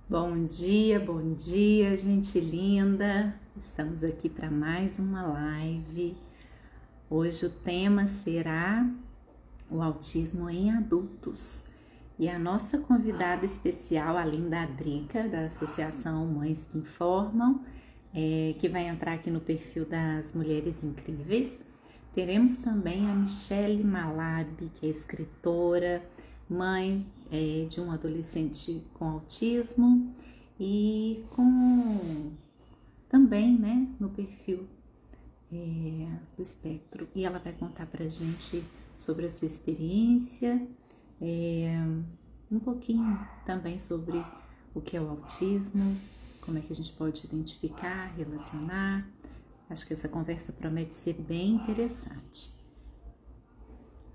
Bom dia, gente linda! Estamos aqui para mais uma live. Hoje o tema será o autismo em adultos. E a nossa convidada especial, além da Drica, da Associação Mães que Informam, que vai entrar aqui no perfil das Mulheres Incríveis, teremos também a Michele Malab, que é escritora, mãe de um adolescente com autismo e com também, né, no perfil do espectro. E ela vai contar pra gente sobre a sua experiência, um pouquinho também sobre o que é o autismo, como é que a gente pode identificar, relacionar. Acho que essa conversa promete ser bem interessante.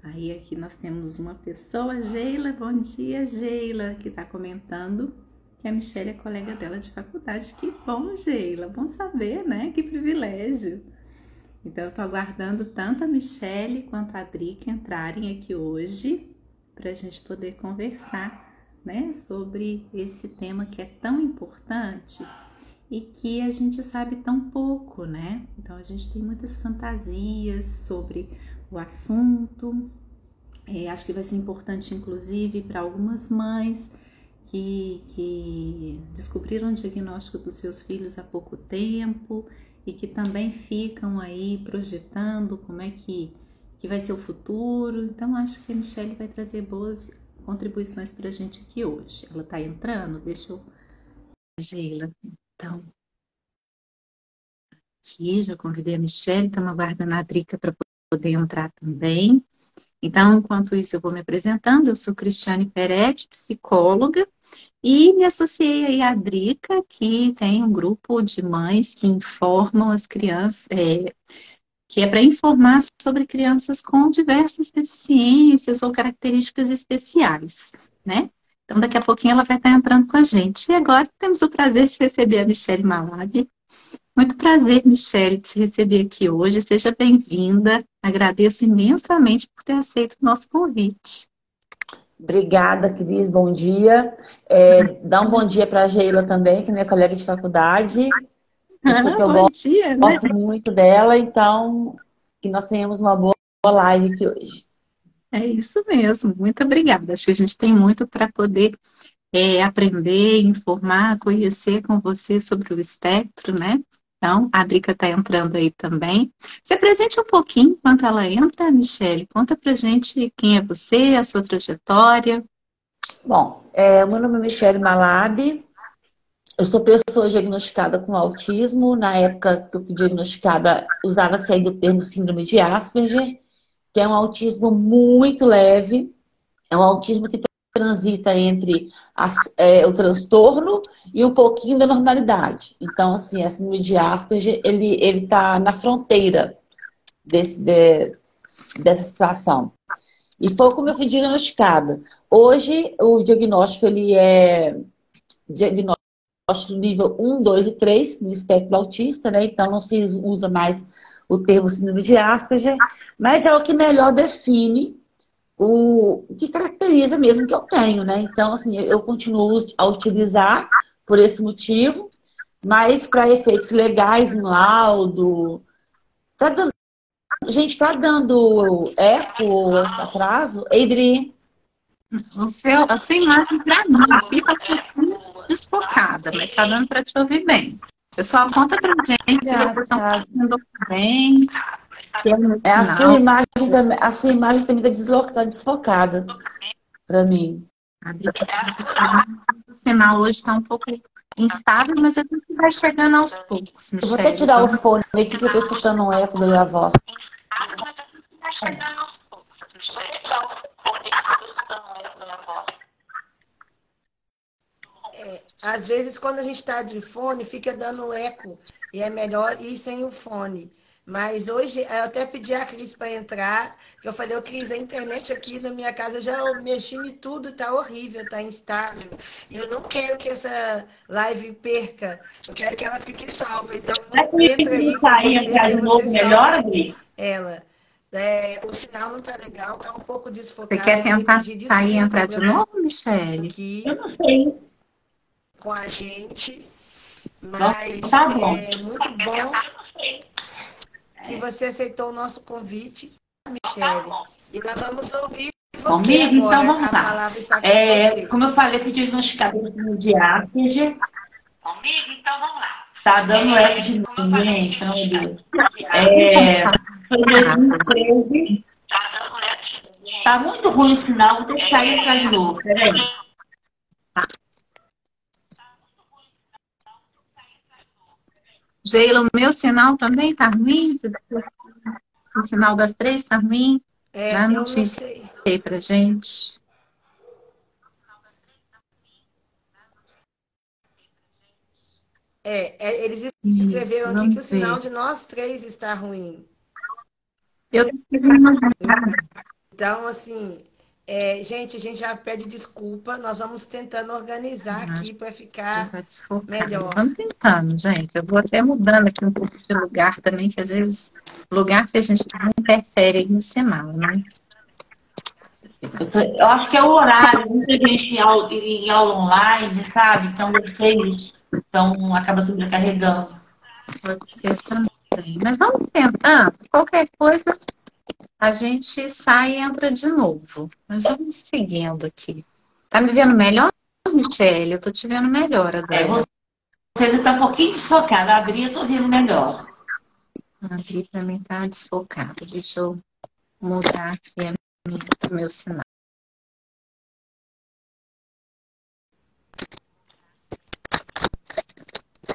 Aí aqui nós temos uma pessoa, Geila. Bom dia, Geila, que está comentando que a Michele é colega dela de faculdade. Que bom, Geila, bom saber, né? Que privilégio. Então eu estou aguardando tanto a Michele quanto a Drica entrarem aqui hoje para a gente poder conversar, né, sobre esse tema que é tão importante e que a gente sabe tão pouco, né? Então a gente tem muitas fantasias sobre o assunto. Acho que vai ser importante, inclusive, para algumas mães que descobriram o diagnóstico dos seus filhos há pouco tempo e que também ficam aí projetando como é que vai ser o futuro. Então, acho que a Michele vai trazer boas contribuições para a gente aqui hoje. Ela está entrando? Deixa eu... Geila, então... Aqui, já convidei a Michele, estamos aguardando a Drica para poder entrar também. Então, enquanto isso, eu vou me apresentando. Eu sou Cristiane Peretti, psicóloga, e me associei aí à Drica, que tem um grupo de mães que informam as crianças, que é para informar sobre crianças com diversas deficiências ou características especiais, né? Então, daqui a pouquinho ela vai estar entrando com a gente. E agora temos o prazer de receber a Michele Malab. Muito prazer, Michele, te receber aqui hoje. Seja bem-vinda. Agradeço imensamente por ter aceito o nosso convite. Obrigada, Cris. Bom dia. Dá um bom dia para a Geila também, que é minha colega de faculdade. Pessoa que eu Bom dia, né? gosto muito dela, então que nós tenhamos uma boa live aqui hoje. É isso mesmo. Muito obrigada. Acho que a gente tem muito para poder aprender, informar, conhecer com você sobre o espectro, né? Então, a Drica está entrando aí também. Se apresente um pouquinho enquanto ela entra, Michele. Conta pra gente quem é você, a sua trajetória. Bom, o meu nome é Michele Malab. Eu sou pessoa diagnosticada com autismo. Na época que eu fui diagnosticada, usava-se ainda o termo síndrome de Asperger, que é um autismo muito leve. É um autismo que transita entre o transtorno e um pouquinho da normalidade. Então, assim, a síndrome de Asperger, ele tá na fronteira dessa situação. E foi como eu fui diagnosticada. Hoje, o diagnóstico, ele é diagnóstico nível 1, 2 e 3 no espectro autista, né? Então, não se usa mais o termo síndrome de Asperger, mas é o que melhor define o que caracteriza mesmo que eu tenho, né? Então, assim, eu continuo a utilizar por esse motivo, mas para efeitos legais em laudo, tá dando, gente, tá dando eco, atraso? Adri? A sua imagem para mim aqui está ficando desfocada, mas está dando para te ouvir bem. Pessoal, conta pra gente se vocês estão ouvindo bem. A sua imagem também está desfocada para mim. O sinal hoje está um pouco instável, mas a gente vai chegando aos poucos, Michele. Eu vou até tirar o fone aqui que eu estou escutando um eco da minha voz. Às vezes, quando a gente está de fone, fica dando eco. E é melhor ir sem o fone. Mas hoje, eu até pedi a Cris para entrar, que eu falei, ô Cris, a internet aqui na minha casa já mexi em tudo, tá horrível, tá instável. E eu não quero que essa live perca, eu quero que ela fique salva. Então, entra aí, sair entrar de novo melhor, Adri? Ela. O sinal não tá legal, tá um pouco desfocado. Você quer tentar sair e entrar de novo, Michele? Eu não sei. com a gente, Então, mas tá bom. é muito bom que você aceitou o nosso convite, Michele. E nós vamos ouvir você Comigo? Então agora. vamos A lá. palavra está com você. Como eu falei, fui diagnosticada com diabetes. Comigo? Então vamos lá. Tá dando eco de novo, gente, pelo amor de Deus. Foi em 2013. Tá muito ruim o sinal, vou ter que sair e entrar de novo. Peraí. Sheila, o meu sinal também tá ruim? O sinal das 3 tá ruim? Dá Eu não notícia sei. aí pra gente. Eles Isso, escreveram aqui que o vamos sinal ver. de nós três está ruim. Eu tô escrevendo Então, assim, gente, a gente já pede desculpa. Nós vamos tentando organizar aqui para ficar tá desfocado. melhor. Vamos tentando, gente. Eu vou até mudando aqui um pouco de lugar também, que às vezes o lugar que a gente tá interfere aí no sinal, né? Eu acho que é o horário, muita gente em aula online, sabe? Então deve ser isso. Então acaba sobrecarregando. Pode ser também. Mas vamos tentando. Qualquer coisa, a gente sai e entra de novo. Mas vamos seguindo aqui. Tá me vendo melhor, Michele? Eu tô te vendo melhor agora. Você ainda tá um pouquinho desfocada. A Adri, eu tô vendo melhor. Aqui pra mim tá desfocado. Deixa eu mudar aqui o meu sinal.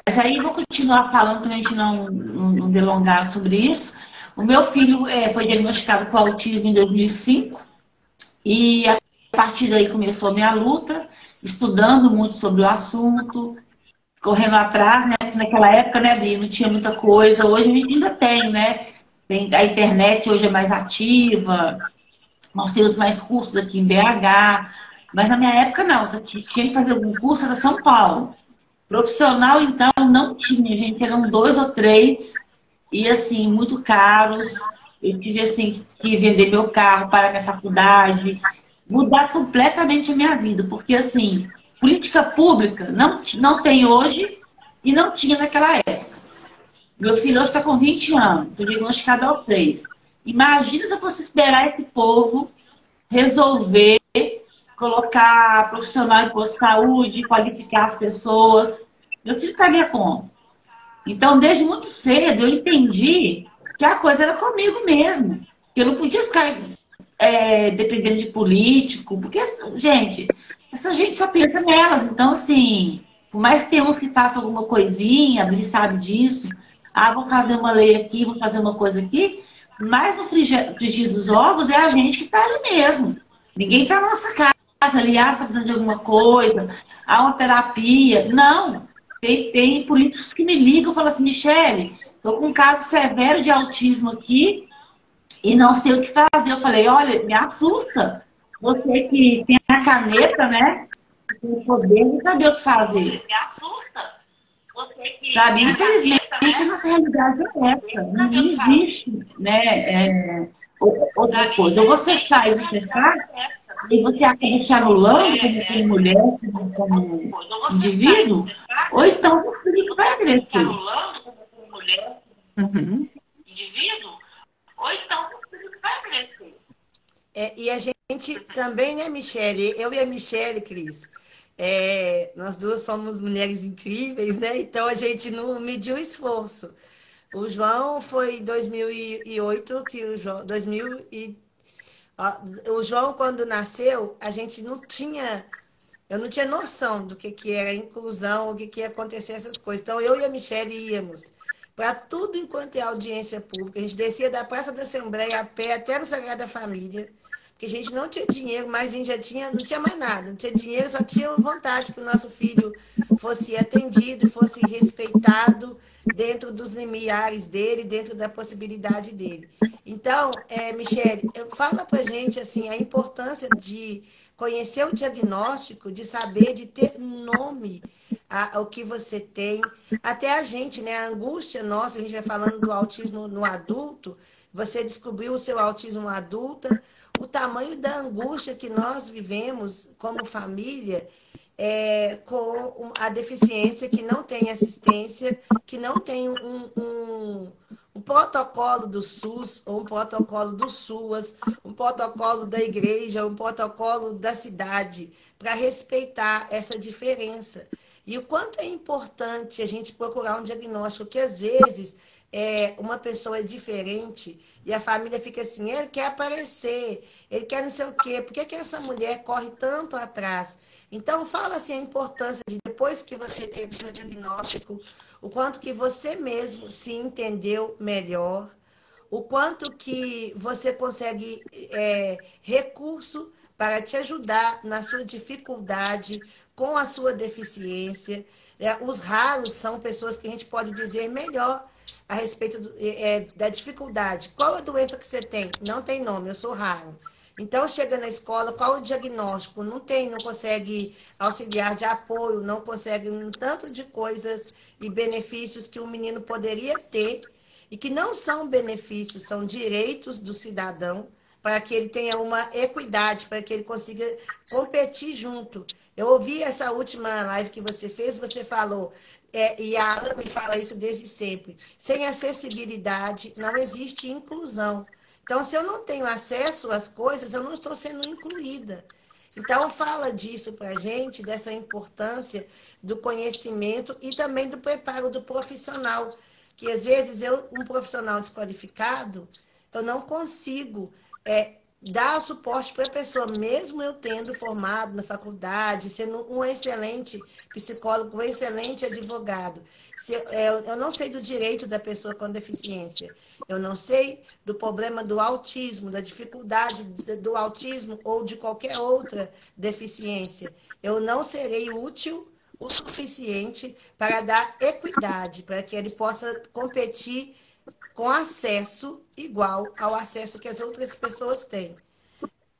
Mas aí eu vou continuar falando para a gente não delongar sobre isso. O meu filho foi diagnosticado com autismo em 2005 e a partir daí começou a minha luta, estudando muito sobre o assunto, correndo atrás, né? Porque naquela época, né, Adri, não tinha muita coisa. Hoje a gente ainda tem, né? A internet hoje é mais ativa, nós temos mais cursos aqui em BH, mas na minha época não, você tinha que fazer algum curso, era São Paulo. Profissional, então, não tinha, gente, eram 2 ou 3, e assim, muito caros. Eu tive assim, que vender meu carro para a minha faculdade, mudar completamente a minha vida, porque assim, política pública não tem hoje e não tinha naquela época. Meu filho hoje está com 20 anos, foi diagnosticado aos 3. Imagina se eu fosse esperar esse povo resolver colocar profissional em posto de saúde, qualificar as pessoas. Meu filho estaria como? Então, desde muito cedo, eu entendi que a coisa era comigo mesmo. Que eu não podia ficar dependendo de político, porque, gente, essa gente só pensa nelas. Então, assim, por mais que tenha uns que façam alguma coisinha, ele sabe disso. Ah, vou fazer uma lei aqui, vou fazer uma coisa aqui. Mas no frigir dos ovos é a gente que está ali mesmo. Ninguém está na nossa casa. Aliás, está precisando de alguma coisa, há uma terapia. Não. Tem políticos que me ligam e falam assim, Michele, estou com um caso severo de autismo aqui e não sei o que fazer. Eu falei, olha, me assusta. Você que tem a caneta, né? Tem o poder de saber o que fazer. Me assusta. Sabe, infelizmente, a nossa realidade é essa. Não existe, né? Outra coisa. Ou você faz o que você faz, e você acaba te anulando como mulher, como indivíduo, ou então o filho vai crescer. Uhum. Ou então o filho vai crescer. E a gente também, né, Michele? Eu e a Michele, Cris, nós duas somos mulheres incríveis, né? Então a gente não mediu esforço. O João foi em 2008, que o João, o João, quando nasceu, a gente não tinha, eu não tinha noção do que era inclusão, o que ia acontecer, essas coisas. Então, eu e a Michelle íamos para tudo enquanto é audiência pública. A gente descia da Praça da Assembleia a pé até no Sagrada Família, porque a gente não tinha dinheiro, mas a gente não tinha mais nada. Não tinha dinheiro, só tinha vontade que o nosso filho fosse atendido, fosse respeitado dentro dos limiares dele, dentro da possibilidade dele. Então, Michele, fala pra gente assim, a importância de conhecer o diagnóstico, de saber, de ter nome ao que você tem. Até a gente, né? A angústia nossa, a gente vai falando do autismo no adulto, você descobriu o seu autismo adulta, o tamanho da angústia que nós vivemos como família, com a deficiência, que não tem assistência, que não tem um protocolo do SUS, ou um protocolo do SUAS, um protocolo da igreja, um protocolo da cidade, para respeitar essa diferença. E o quanto é importante a gente procurar um diagnóstico, que às vezes uma pessoa é diferente e a família fica assim, ele quer aparecer, ele quer não sei o quê, por que que essa mulher corre tanto atrás? Então, fala assim a importância de, depois que você teve seu diagnóstico, o quanto que você mesmo se entendeu melhor, o quanto que você consegue recurso para te ajudar na sua dificuldade, com a sua deficiência. Os raros são pessoas que a gente pode dizer melhor a respeito da dificuldade. Qual a doença que você tem? Não tem nome, eu sou raro. Então, chega na escola, qual o diagnóstico? Não tem, não consegue auxiliar de apoio, não consegue um tanto de coisas e benefícios que o menino poderia ter e que não são benefícios, são direitos do cidadão para que ele tenha uma equidade, para que ele consiga competir junto. Eu ouvi essa última live que você fez, você falou, e a Ana me fala isso desde sempre, sem acessibilidade não existe inclusão. Então, se eu não tenho acesso às coisas, eu não estou sendo incluída. Então, fala disso para a gente, dessa importância do conhecimento e também do preparo do profissional. Que, às vezes, um profissional desqualificado, eu não consigo dar suporte para a pessoa, mesmo eu tendo formado na faculdade, sendo um excelente psicólogo, um excelente advogado. Eu não sei do direito da pessoa com deficiência, eu não sei do problema do autismo, da dificuldade do autismo ou de qualquer outra deficiência. Eu não serei útil o suficiente para dar equidade, para que ele possa competir com acesso igual ao acesso que as outras pessoas têm.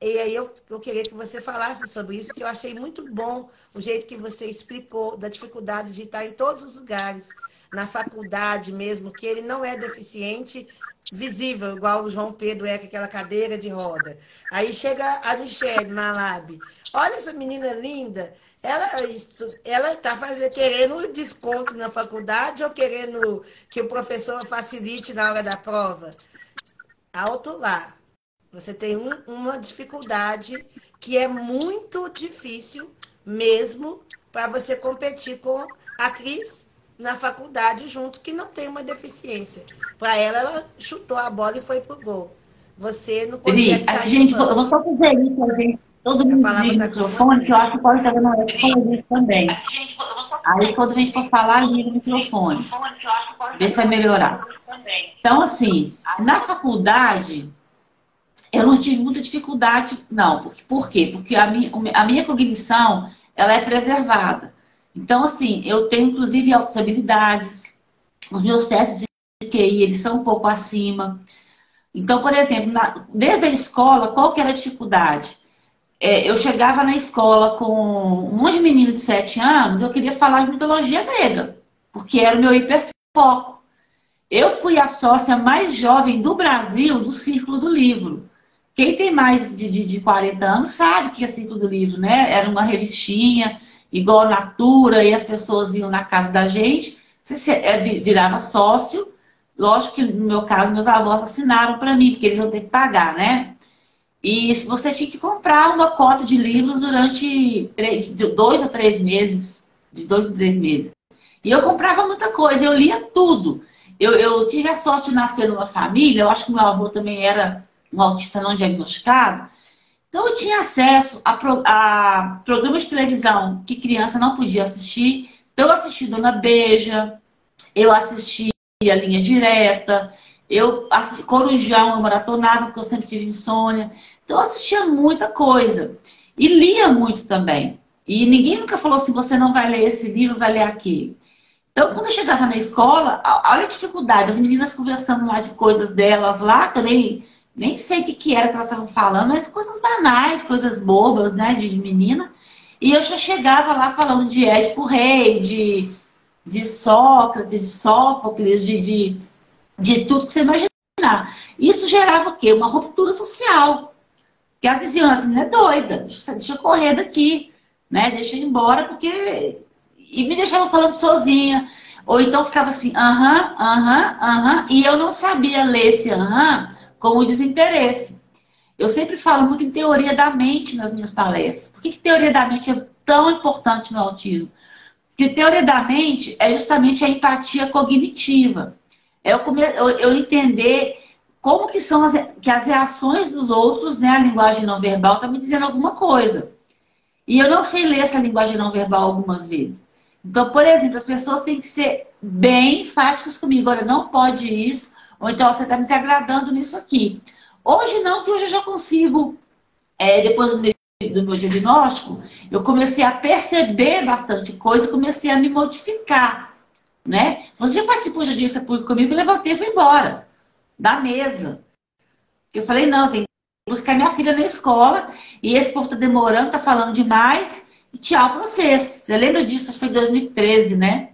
E aí eu queria que você falasse sobre isso, que eu achei muito bom o jeito que você explicou da dificuldade de estar em todos os lugares, na faculdade mesmo, que ele não é deficiente visível, igual o João Pedro com aquela cadeira de roda. Aí chega a Michelle Malab. Olha essa menina linda, ela está querendo desconto na faculdade ou querendo que o professor facilite na hora da prova? Alto lá. Você tem uma dificuldade que é muito difícil mesmo para você competir com a Cris na faculdade junto, que não tem uma deficiência. Para ela chutou a bola e foi pro gol. Você não consegue sair. Gente, eu vou só fazer isso, gente. Todo mundo liga o microfone, que eu acho que pode estar dando isso também. Aí, quando a gente for falar, liga o microfone. Vê se vai melhorar. Então, assim, na faculdade, eu não tive muita dificuldade, não. Por quê? Porque a minha cognição, ela é preservada. Então, assim, eu tenho, inclusive, altas habilidades. Os meus testes de QI, eles são um pouco acima. Então, por exemplo, desde a escola, qual que era a dificuldade? Eu chegava na escola com um monte de menino de 7 anos, eu queria falar de mitologia grega, porque era o meu hiperfoco. Eu fui a sócia mais jovem do Brasil do Círculo do Livro. Quem tem mais de 40 anos sabe que é Círculo do Livro, né? Era uma revistinha, igual a Natura, e as pessoas iam na casa da gente, você virava sócio. Lógico que, no meu caso, meus avós assinaram para mim, porque eles iam ter que pagar, né? E você tinha que comprar uma cota de livros durante 2 ou 3 meses. De 2 a 3 meses. E eu comprava muita coisa, eu lia tudo. Eu tive a sorte de nascer numa família, eu acho que meu avô também era um autista não diagnosticado. Então eu tinha acesso a programas de televisão que criança não podia assistir. Então eu assisti Dona Beija, eu assisti a Linha Direta, eu assisti Corujão, eu maratonava, porque eu sempre tive insônia. Então eu assistia muita coisa. E lia muito também. E ninguém nunca falou assim, você não vai ler esse livro, vai ler aquele. Então, quando eu chegava na escola, olha a dificuldade. As meninas conversando lá de coisas delas lá, que eu nem sei o que era que elas estavam falando, mas coisas banais, coisas bobas, né, de menina. E eu já chegava lá falando de Édipo Rei, de Sócrates, de Sófocles, de tudo que você imaginar. Isso gerava o quê? Uma ruptura social. Porque elas diziam assim, é doida, deixa eu correr daqui. né? Deixa eu ir embora, porque... E me deixava falando sozinha. Ou então ficava assim, aham, aham, aham. E eu não sabia ler esse aham como desinteresse. Eu sempre falo muito em teoria da mente nas minhas palestras. Por que teoria da mente é tão importante no autismo? Porque teoria da mente é justamente a empatia cognitiva. É eu entender como que são que as reações dos outros, né, a linguagem não verbal, está me dizendo alguma coisa. E eu não sei ler essa linguagem não verbal algumas vezes. Então, por exemplo, as pessoas têm que ser bem enfáticas comigo. Olha, não pode isso. Ou então, você está me desagradando nisso aqui. Hoje não, que hoje eu já consigo, depois do meu diagnóstico, eu comecei a perceber bastante coisa, comecei a me modificar, né? Você já participou de audiência pública comigo, eu levantei e fui embora da mesa. Eu falei, não, tem que buscar minha filha na escola, e esse povo tá demorando, tá falando demais, e tchau pra vocês. Você lembra disso? Acho que foi em 2013, né?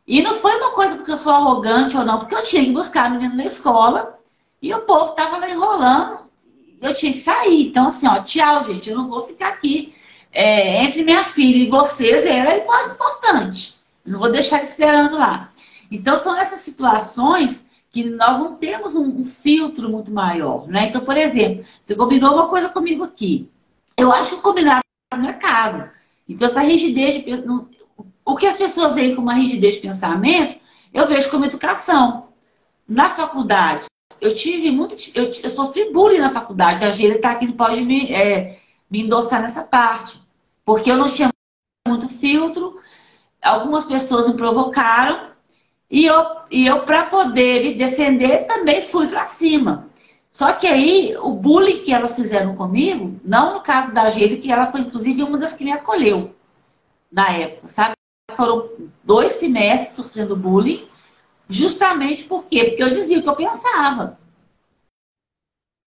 E não foi uma coisa porque eu sou arrogante ou não, porque eu tinha que buscar a menina na escola, e o povo tava lá enrolando, eu tinha que sair. Então, assim, ó, tchau, gente, eu não vou ficar aqui. Entre minha filha e vocês, ela é mais importante. Eu não vou deixar ela esperando lá. Então, são essas situações que nós não temos um filtro muito maior, né? Então, por exemplo, você combinou uma coisa comigo aqui. Eu acho que o combinado não é caro. Então, essa rigidez o que as pessoas veem como uma rigidez de pensamento, eu vejo como educação. Na faculdade, eu sofri bullying na faculdade. A Gíria está aqui, pode me endossar nessa parte. Porque eu não tinha muito filtro, algumas pessoas me provocaram, e eu para poder me defender, também fui para cima. Só que aí, o bullying que elas fizeram comigo, não no caso da Gíria, que ela foi inclusive uma das que me acolheu na época, sabe? Foram 2 semestres sofrendo bullying, justamente por quê? Porque eu dizia o que eu pensava,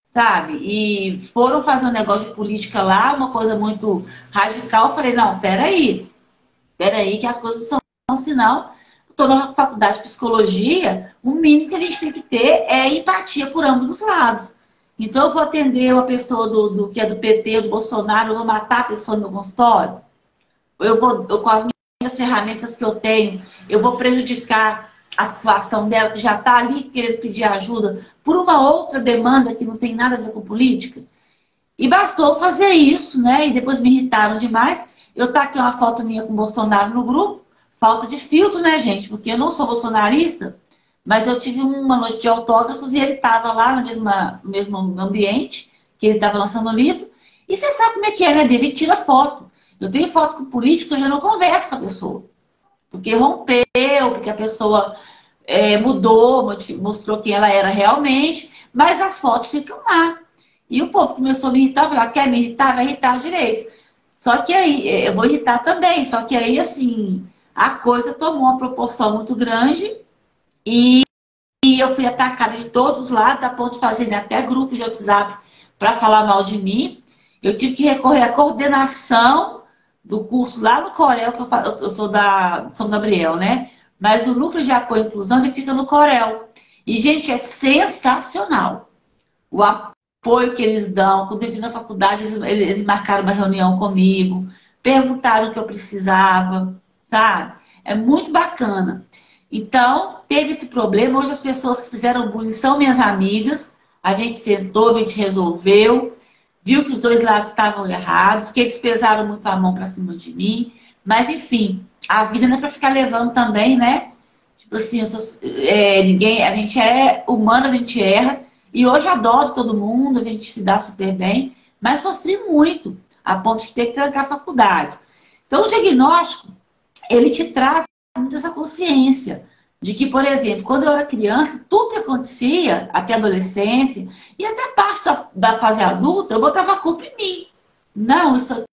sabe? E foram fazer um negócio de política lá, uma coisa muito radical. Eu falei, não, peraí, que as coisas são assim, não. Estou na faculdade de psicologia, o mínimo que a gente tem que ter é empatia por ambos os lados. Então eu vou atender uma pessoa que é do PT, do Bolsonaro, eu vou matar a pessoa no meu consultório? Com as minhas ferramentas que eu tenho, eu vou prejudicar a situação dela, que já está ali querendo pedir ajuda, por uma outra demanda que não tem nada a ver com política? E bastou fazer isso, né? E depois me irritaram demais. Eu tá aqui uma foto minha com o Bolsonaro no grupo. Falta de filtro, né, gente? Porque eu não sou bolsonarista, mas eu tive uma noite de autógrafos e ele estava lá no mesmo ambiente, que ele estava lançando o livro. E você sabe como é que é, né, David? Tira foto. Eu tenho foto com político, eu já não converso com a pessoa. Porque rompeu, porque a pessoa mudou, mostrou quem ela era realmente, mas as fotos ficam lá. E o povo começou a me irritar, eu falei, quer me irritar? Vai irritar direito. Só que aí, eu vou irritar também, só que aí, assim, a coisa tomou uma proporção muito grande e eu fui atacada de todos os lados, a ponto de fazer até grupo de WhatsApp para falar mal de mim. Eu tive que recorrer à coordenação do curso lá no Corel, que eu sou da São Gabriel, né? Mas o núcleo de apoio à inclusão, ele fica no Corel. E, gente, é sensacional o apoio que eles dão. Quando eu entrei na faculdade, eles marcaram uma reunião comigo, perguntaram o que eu precisava, sabe? É muito bacana. Então, teve esse problema. Hoje as pessoas que fizeram bullying são minhas amigas. A gente sentou, a gente resolveu, viu que os dois lados estavam errados, que eles pesaram muito a mão para cima de mim. Mas, enfim, a vida não é para ficar levando também, né? Tipo assim, a gente é humano, a gente erra. E hoje eu adoro todo mundo, a gente se dá super bem. Mas sofri muito, a ponto de ter que trancar a faculdade. Então, o diagnóstico, ele te traz muito essa consciência de que, por exemplo, quando eu era criança, tudo que acontecia, até a adolescência, e até parte da fase adulta, eu botava a culpa em mim. Não, isso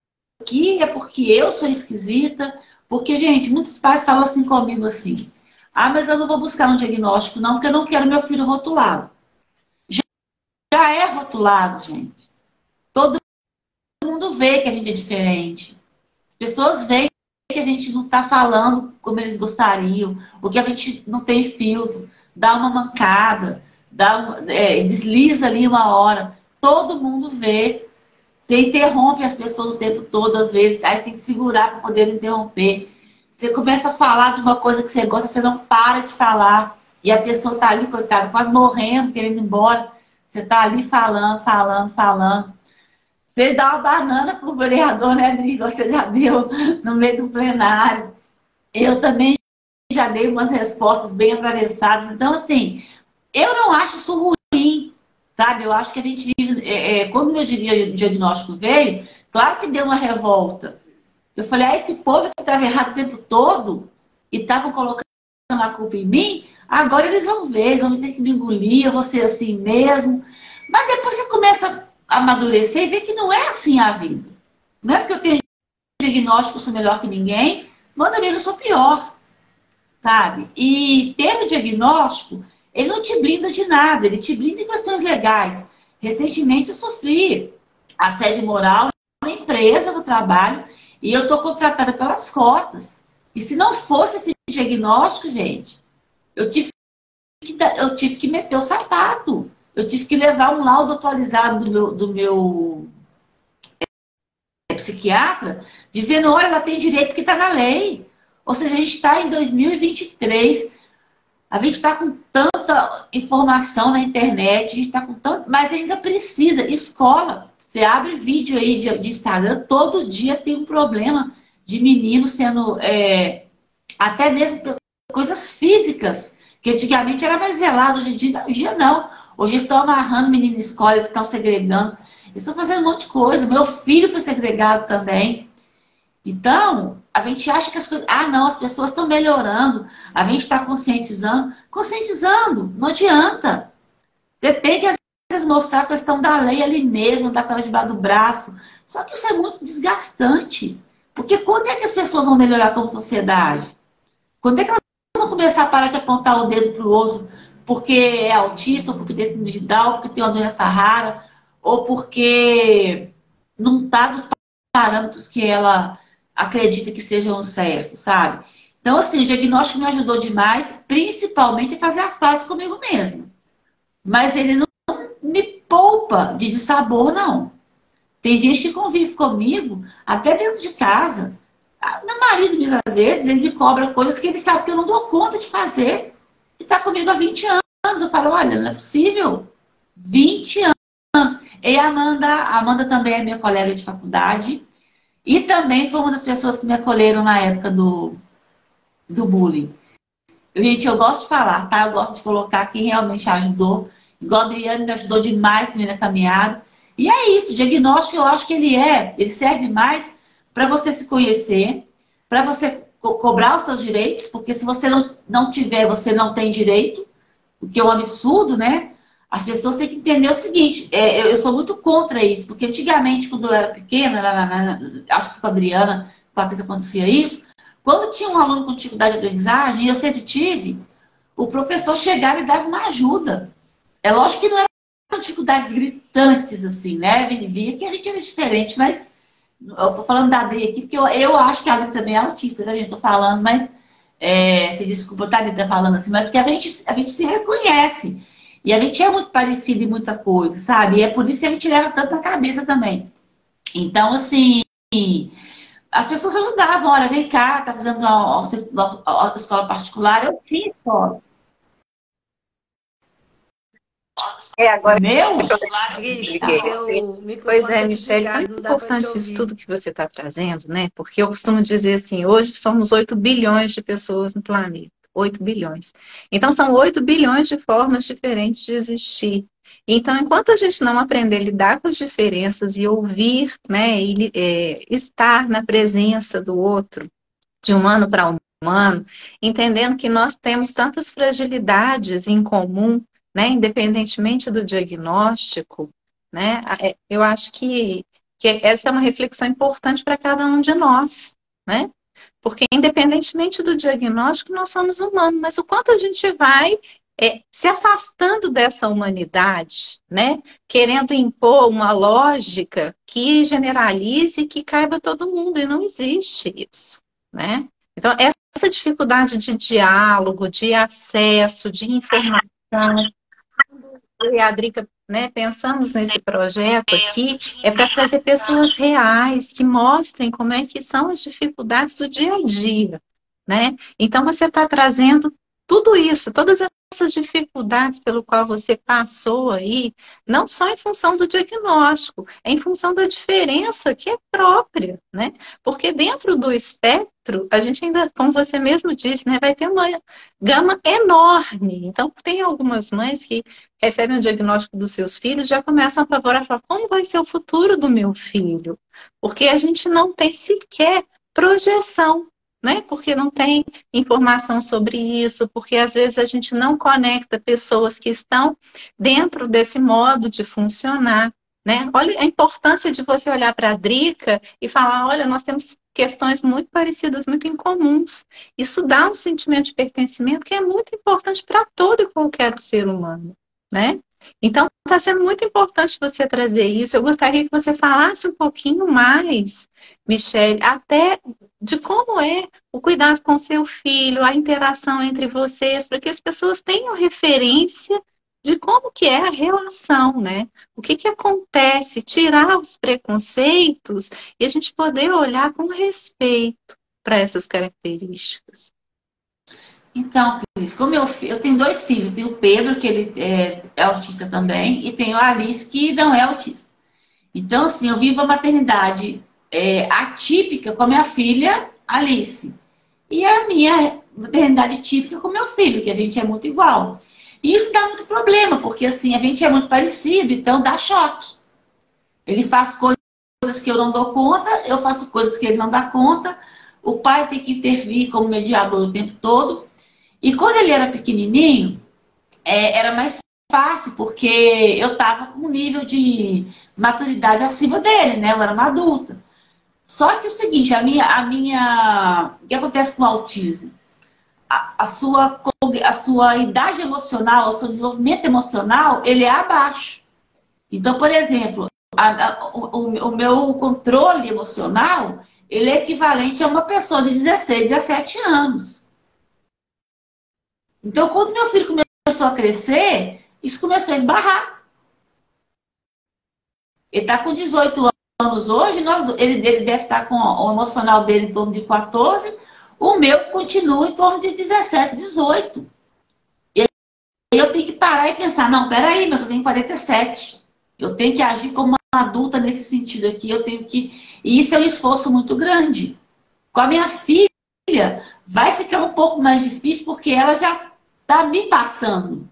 aqui é porque eu sou esquisita. Porque, gente, muitos pais falam assim comigo assim, mas eu não vou buscar um diagnóstico não, porque eu não quero meu filho rotulado. Já é rotulado, gente. Todo mundo vê que a gente é diferente. As pessoas veem que a gente não está falando como eles gostariam, ou que a gente não tem filtro, dá uma mancada, desliza ali uma hora. Todo mundo vê, Você interrompe as pessoas o tempo todo, às vezes, aí você tem que segurar para poder interromper. Você começa a falar de uma coisa que você gosta, você não para de falar. E a pessoa está ali, coitada, quase morrendo, querendo ir embora. Você está ali falando, falando, falando. Você dá uma banana pro vereador, né, amigo? Você já deu no meio do plenário. Eu também já dei umas respostas bem atravessadas. Então, assim, eu não acho isso ruim, sabe? Eu acho que a gente vive... quando o meu diagnóstico veio, claro que deu uma revolta. Eu falei, esse povo que estava errado o tempo todo e estavam colocando a culpa em mim, agora eles vão ver, eles vão ter que me engolir, eu vou ser assim mesmo. Mas depois você começa a amadurecer e ver que não é assim a vida. Não é porque eu tenho diagnóstico, eu sou melhor que ninguém, mas também eu sou pior, sabe? E ter o diagnóstico, ele não te blinda de nada, ele te blinda em questões legais. Recentemente eu sofri assédio moral na empresa, no trabalho, e eu estou contratada pelas cotas. E se não fosse esse diagnóstico, gente, eu tive que meter o sapato. Eu tive que levar um laudo atualizado do meu psiquiatra, dizendo, olha, ela tem direito que está na lei. Ou seja, a gente está em 2023, a gente está com tanta informação na internet, a gente está com tanto, mas ainda precisa. Escola, você abre vídeo aí de Instagram, todo dia tem um problema de menino sendo, até mesmo coisas físicas, que antigamente era mais velado, hoje em dia não. Hoje estão amarrando menino em escola, eles estão segregando. Eles estão fazendo um monte de coisa. Meu filho foi segregado também. Então, a gente acha que as coisas... Ah, não, as pessoas estão melhorando. A gente está conscientizando. Conscientizando, não adianta. Você tem que, às vezes, mostrar a questão da lei ali mesmo, daquela debaixo do braço. Só que isso é muito desgastante. Porque quando é que as pessoas vão melhorar como sociedade? Quando é que elas vão começar a parar de apontar o dedo para o outro porque é autista, ou porque tem síndrome de Down, ou porque tem uma doença rara, ou porque não está nos parâmetros que ela acredita que sejam certos, sabe? Então, assim, o diagnóstico me ajudou demais, principalmente a fazer as pazes comigo mesma. Mas ele não me poupa de dissabor, não. Tem gente que convive comigo, até dentro de casa. Meu marido, às vezes, ele me cobra coisas que ele sabe que eu não dou conta de fazer. E está comigo há 20 anos. Eu falo, olha, não é possível. 20 anos. E a Amanda também é minha colega de faculdade. E também foi uma das pessoas que me acolheram na época do bullying. Gente, eu gosto de falar, tá? Eu gosto de colocar quem realmente ajudou. Igual a Adriane me ajudou demais também na caminhada. E é isso, o diagnóstico eu acho que ele serve mais para você se conhecer, para você cobrar os seus direitos, porque se você não tiver, você não tem direito, o que é um absurdo, né? As pessoas têm que entender o seguinte, eu sou muito contra isso, porque antigamente, quando eu era pequena, acho que com a Adriana, com a que acontecia isso, quando tinha um aluno com dificuldade de aprendizagem, eu sempre tive, o professor chegava e dava uma ajuda. É lógico que não eram dificuldades gritantes, assim, né? Via que a gente era diferente, mas eu tô falando da Adri aqui, porque eu acho que a Adri também é autista, já gente tô falando, mas se desculpa, tá, Adri, falando assim, mas porque a gente se reconhece. E a gente é muito parecido em muita coisa, sabe? E é por isso que a gente leva tanto na cabeça também. Então, assim, as pessoas ajudavam, olha, vem cá, tá precisando de uma escola particular, eu tinha escola. Agora Meu? Cris, liguei. seu microfone Pois é, tá Michele, tão desligado, não dá pra te importante isso ouvir. tudo que você está trazendo, né? Porque eu costumo dizer assim, hoje somos 8 bilhões de pessoas no planeta. 8 bilhões. Então, são 8 bilhões de formas diferentes de existir. Então, enquanto a gente não aprender a lidar com as diferenças e ouvir, né, e estar na presença do outro, de humano para humano, entendendo que nós temos tantas fragilidades em comum, né, independentemente do diagnóstico, né, eu acho que essa é uma reflexão importante para cada um de nós, né? Porque independentemente do diagnóstico, nós somos humanos, mas o quanto a gente vai se afastando dessa humanidade, né? Querendo impor uma lógica que generalize e que caiba todo mundo, e não existe isso, né? Então, essa dificuldade de diálogo, de acesso, de informação, eu e a Drica né, pensamos nesse projeto aqui é para trazer pessoas reais que mostrem como é que são as dificuldades do dia a dia, né? Então você está trazendo tudo isso, todas essas dificuldades pelo qual você passou aí, não só em função do diagnóstico, é em função da diferença que é própria, né? Porque dentro do espectro, a gente ainda, como você mesmo disse, né, vai ter uma gama enorme. Então, tem algumas mães que recebem o diagnóstico dos seus filhos, já começam a apavorar e falar, como vai ser o futuro do meu filho? Porque a gente não tem sequer projeção, né? Porque não tem informação sobre isso, porque às vezes a gente não conecta pessoas que estão dentro desse modo de funcionar, né? Olha a importância de você olhar para a Drica e falar, olha, nós temos questões muito parecidas, muito incomuns. Isso dá um sentimento de pertencimento que é muito importante para todo e qualquer ser humano, né? Então, está sendo muito importante você trazer isso. Eu gostaria que você falasse um pouquinho mais, Michele, até de como é o cuidado com seu filho, a interação entre vocês, para que as pessoas tenham referência de como que é a relação, né? O que que acontece, tirar os preconceitos e a gente poder olhar com respeito para essas características. Então, Cris, como eu tenho dois filhos, tenho o Pedro, que ele é autista também, e tenho a Alice, que não é autista. Então, assim, eu vivo a maternidade atípica com a minha filha, Alice. E a minha maternidade típica com o meu filho, que a gente é muito igual. E isso dá muito problema, porque assim, a gente é muito parecido, então dá choque. Ele faz coisas que eu não dou conta, eu faço coisas que ele não dá conta. O pai tem que intervir como mediador o tempo todo. E quando ele era pequenininho, era mais fácil, porque eu estava com um nível de maturidade acima dele, né? Eu era uma adulta. Só que é o seguinte, o que acontece com o autismo? A sua idade emocional, o seu desenvolvimento emocional, ele é abaixo. Então, por exemplo, o meu controle emocional, ele é equivalente a uma pessoa de 16, 17 anos. Então, quando meu filho começou a crescer, isso começou a esbarrar. Ele está com 18 anos hoje, ele deve estar com o emocional dele em torno de 14, o meu continua em torno de 17, 18. E eu tenho que parar e pensar, não, peraí, mas eu tenho 47. Eu tenho que agir como uma adulta nesse sentido aqui, E isso é um esforço muito grande. Com a minha filha, vai ficar um pouco mais difícil, porque ela já está me passando.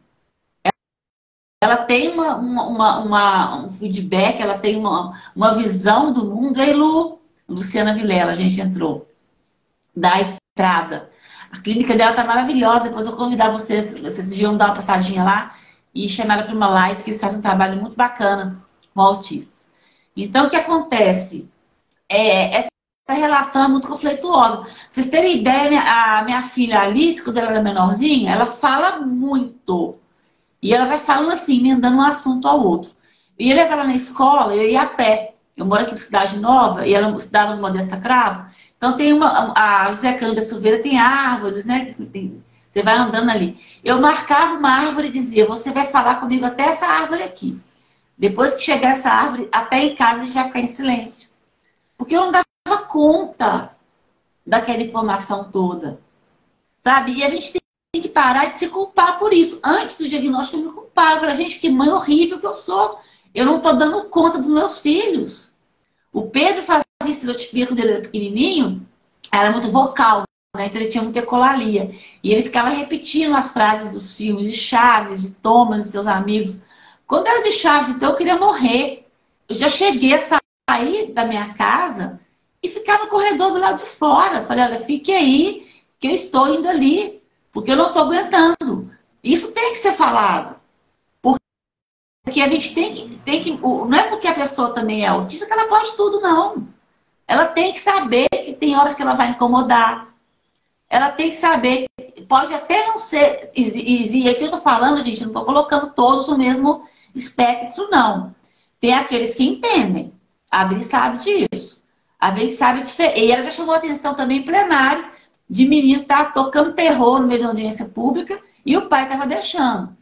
Ela tem um feedback, ela tem uma visão do mundo. Aí, Luciana Vilela, a gente entrou da Estrada. A clínica dela tá maravilhosa. Depois eu vou convidar vocês iam dar uma passadinha lá e chamar ela para uma live, porque eles fazem um trabalho muito bacana com autistas. Então, o que acontece? Essa relação é muito conflituosa. Pra vocês terem ideia, a minha filha Alice, quando ela era menorzinha, ela fala muito. E ela vai falando assim, emendando um assunto ao outro. E eu levo ela na escola, eu ia a pé. Eu moro aqui na Cidade Nova, e ela estudava no Modesta Cravo. Então tem a José Cândida Silveira tem árvores, né? Você vai andando ali. Eu marcava uma árvore e dizia, você vai falar comigo até essa árvore aqui. Depois que chegar essa árvore, até em casa a gente vai ficar em silêncio. Porque eu não dava conta daquela informação toda. Sabe? E a gente tem que parar de se culpar por isso. Antes do diagnóstico eu me culpava. Eu falei, gente, que mãe horrível que eu sou. Eu não estou dando conta dos meus filhos. O Pedro fazia estereotipia quando ele era pequenininho, era muito vocal, né? Então ele tinha muita ecolalia. E ele ficava repetindo as frases dos filmes de Chaves, de Thomas e seus amigos. Quando era de Chaves, então eu queria morrer. Eu já cheguei a sair da minha casa e ficar no corredor do lado de fora. Falei, olha, fique aí, que eu estou indo ali, porque eu não estou aguentando. Isso tem que ser falado. Porque a gente tem que. Não é porque a pessoa também é autista que ela pode tudo, não. Ela tem que saber que tem horas que ela vai incomodar. Ela tem que saber que pode até não ser. E aqui eu tô falando, gente, eu não tô colocando todos no mesmo espectro, não. Tem aqueles que entendem. A Adri sabe disso. A Adri sabe diferente. E ela já chamou a atenção também em plenário de menino que tá tocando terror no meio de uma audiência pública e o pai tava deixando.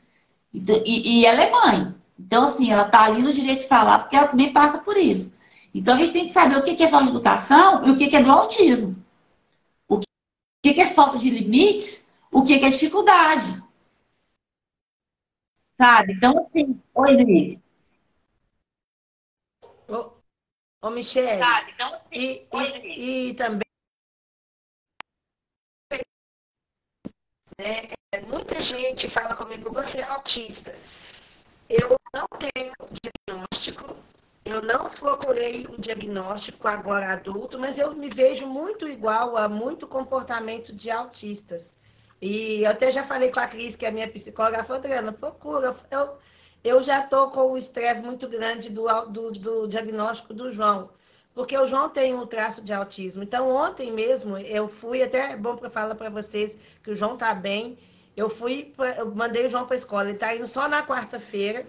E ela é mãe Então, assim, ela está ali no direito de falar, porque ela também passa por isso. Então, a gente tem que saber o que é falta de educação e o que é do autismo. O que é falta de limites, o que é dificuldade, sabe? Então, assim, oi, Liv. Ô, ô Michele, Sabe? Então, assim, e, oi, Liv. e também, né, muita gente fala comigo, você é autista. Eu não tenho diagnóstico, eu não procurei um diagnóstico agora adulto, mas eu me vejo muito igual a muito comportamento de autistas. E eu até já falei com a Cris, que é a minha psicóloga, ela falou, Adriana, procura. Eu já estou com o estresse muito grande do diagnóstico do João, porque o João tem um traço de autismo. Então, ontem mesmo, eu fui, até é bom para falar para vocês que o João está bem, eu mandei o João para a escola, ele está indo só na quarta-feira,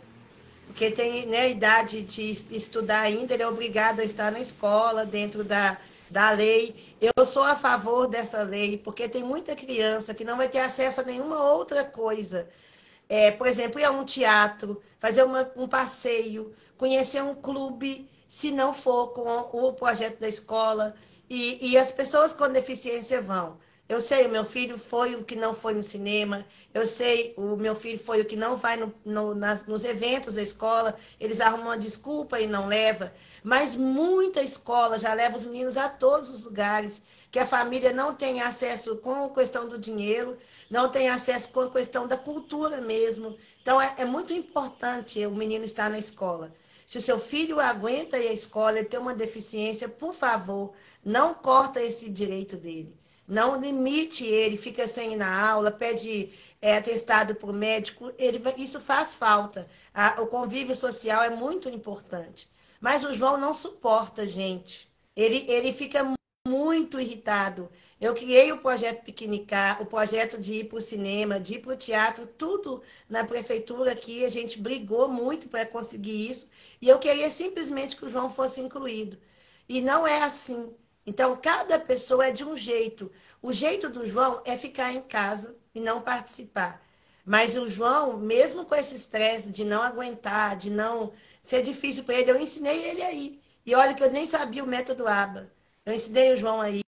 porque tem, né, idade de estudar ainda, ele é obrigado a estar na escola, dentro da lei. Eu sou a favor dessa lei, porque tem muita criança que não vai ter acesso a nenhuma outra coisa. Por exemplo, ir a um teatro, fazer um passeio, conhecer um clube, se não for com o projeto da escola. E as pessoas com deficiência vão. Eu sei, o meu filho foi o que não foi no cinema. Eu sei, o meu filho foi o que não vai nos eventos da escola. Eles arrumam uma desculpa e não leva. Mas muita escola já leva os meninos a todos os lugares que a família não tem acesso com a questão do dinheiro, não tem acesso com a questão da cultura mesmo. Então, é muito importante o menino estar na escola. Se o seu filho aguenta ir à escola e tem uma deficiência, por favor, não corta esse direito dele. Não limite ele, fica sem ir na aula, pede atestado para o médico. Isso faz falta. O convívio social é muito importante. Mas o João não suporta, gente. Ele fica muito irritado. Eu criei o projeto Piquenicar, o projeto de ir para o cinema, de ir para o teatro, tudo na prefeitura aqui. A gente brigou muito para conseguir isso. E eu queria simplesmente que o João fosse incluído. E não é assim. Então, cada pessoa é de um jeito. O jeito do João é ficar em casa e não participar. Mas o João, mesmo com esse estresse de não aguentar, de não ser difícil para ele, eu ensinei ele aí. E olha que eu nem sabia o método ABA. Eu ensinei o João aí,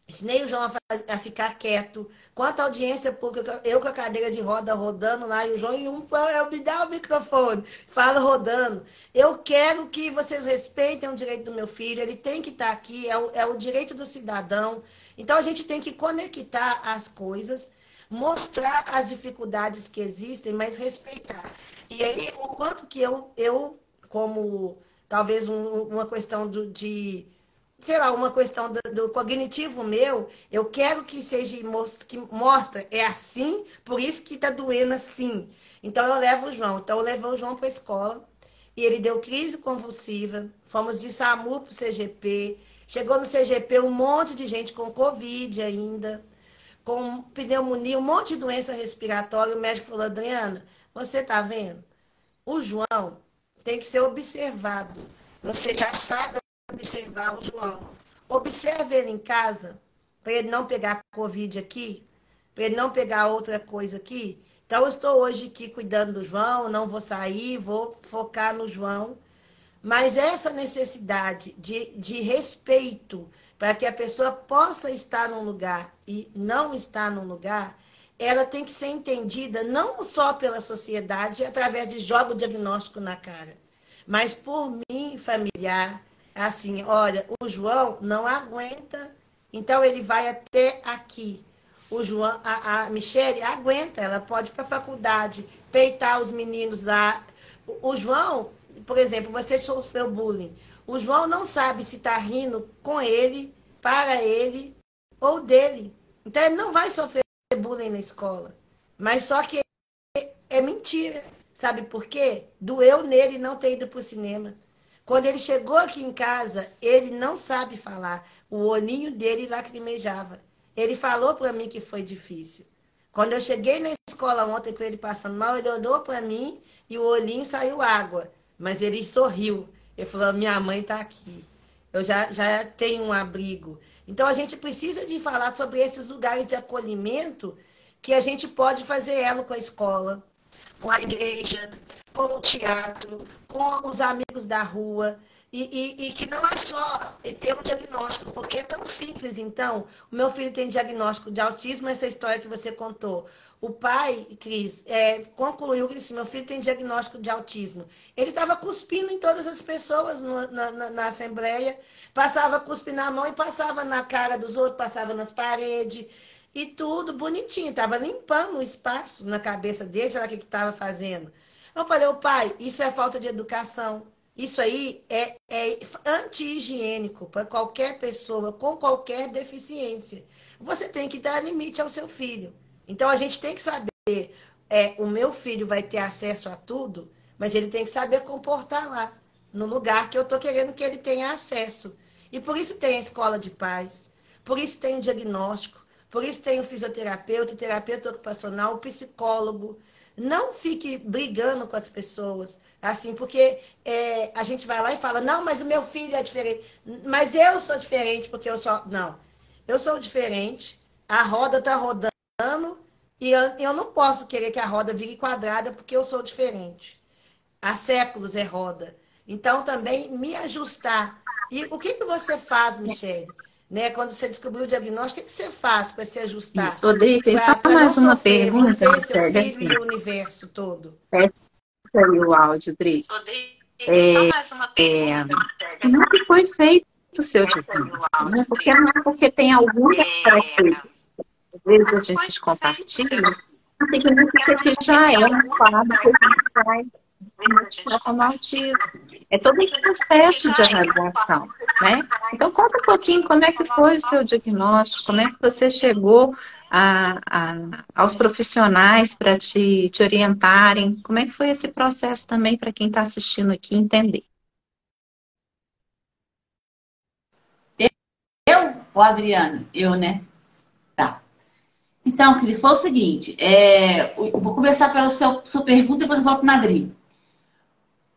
ensinei o João a ficar quieto. Quanto à audiência pública, eu com a cadeira de roda rodando lá, e o João em me dá o microfone, fala rodando. Eu quero que vocês respeitem o direito do meu filho, ele tem que estar aqui, é o direito do cidadão. Então a gente tem que conectar as coisas, mostrar as dificuldades que existem, mas respeitar. E aí, o quanto que eu como talvez uma questão de sei lá, uma questão do cognitivo meu, eu quero que seja, que mostra, é assim, por isso que tá doendo assim. Então eu levo o João. Então eu levei o João para a escola e ele deu crise convulsiva. Fomos de SAMU para o CGP. Chegou no CGP um monte de gente com Covid ainda, com pneumonia, um monte de doença respiratória. O médico falou, Adriana, você tá vendo? O João tem que ser observado. Você já sabe observar o João. Observe ele em casa, para ele não pegar Covid aqui, para ele não pegar outra coisa aqui. Então, eu estou hoje aqui cuidando do João, não vou sair, vou focar no João. Mas essa necessidade de respeito para que a pessoa possa estar num lugar e não estar num lugar, ela tem que ser entendida não só pela sociedade, através de jogo diagnóstico na cara, mas por mim, familiar, assim, olha, o João não aguenta, então ele vai até aqui. O João, a Michele aguenta, ela pode ir para a faculdade, peitar os meninos lá. O João, por exemplo, você sofreu bullying. O João não sabe se está rindo com ele, para ele ou dele. Então ele não vai sofrer bullying na escola. Mas só que é mentira. Sabe por quê? Doeu nele não ter ido para o cinema. Quando ele chegou aqui em casa, ele não sabe falar. O olhinho dele lacrimejava. Ele falou para mim que foi difícil. Quando eu cheguei na escola ontem com ele passando mal, ele olhou para mim e o olhinho saiu água. Mas ele sorriu. Ele falou, minha mãe está aqui. Eu já tenho um abrigo. Então, a gente precisa de falar sobre esses lugares de acolhimento que a gente pode fazer elo com a escola. com a igreja, com o teatro, com os amigos da rua. E que não é só ter um diagnóstico, porque é tão simples. Então, o meu filho tem diagnóstico de autismo, essa história que você contou. O pai, Cris, concluiu que disse, meu filho tem diagnóstico de autismo. Ele estava cuspindo em todas as pessoas na assembleia, passava cuspindo na mão e passava na cara dos outros, passava nas paredes, e tudo bonitinho. Estava limpando o espaço na cabeça dele, sei lá o que estava fazendo. Eu falei, ô pai, isso é falta de educação. Isso aí é anti-higiênico para qualquer pessoa com qualquer deficiência. Você tem que dar limite ao seu filho. Então, a gente tem que saber, o meu filho vai ter acesso a tudo, mas ele tem que saber comportar lá, no lugar que eu estou querendo que ele tenha acesso. E por isso tem a escola de paz, por isso tem o diagnóstico, por isso tem o fisioterapeuta, o terapeuta ocupacional, o psicólogo. Não fique brigando com as pessoas, assim, porque a gente vai lá e fala, não, mas o meu filho é diferente. Mas eu sou diferente, porque eu sou... Não, eu sou diferente, a roda está rodando e eu não posso querer que a roda vire quadrada porque eu sou diferente. Há séculos é roda. Então, também me ajustar. E o que você faz, Michele? Né? Quando você descobriu o diagnóstico, o que você faz para se ajustar? Isso, Rodrigo, só mais uma pergunta. Você, seu filho e o universo todo. Aí o áudio, Dri. Só mais uma pergunta. Como que foi feito o seu diagnóstico? Né? Porque não é porque tem alguma característica, às vezes a gente compartilha, não significa que já é um quadro que a gente vai identificar como autismo. É todo esse processo de avaliação, né? Então, conta um pouquinho como é que foi o seu diagnóstico, como é que você chegou aos profissionais para te orientarem, como é que foi esse processo também para quem está assistindo aqui entender. Eu ou Adriane? Eu, né? Tá. Então, Cris, foi o seguinte, eu vou começar pela sua pergunta e depois eu volto para Madrid.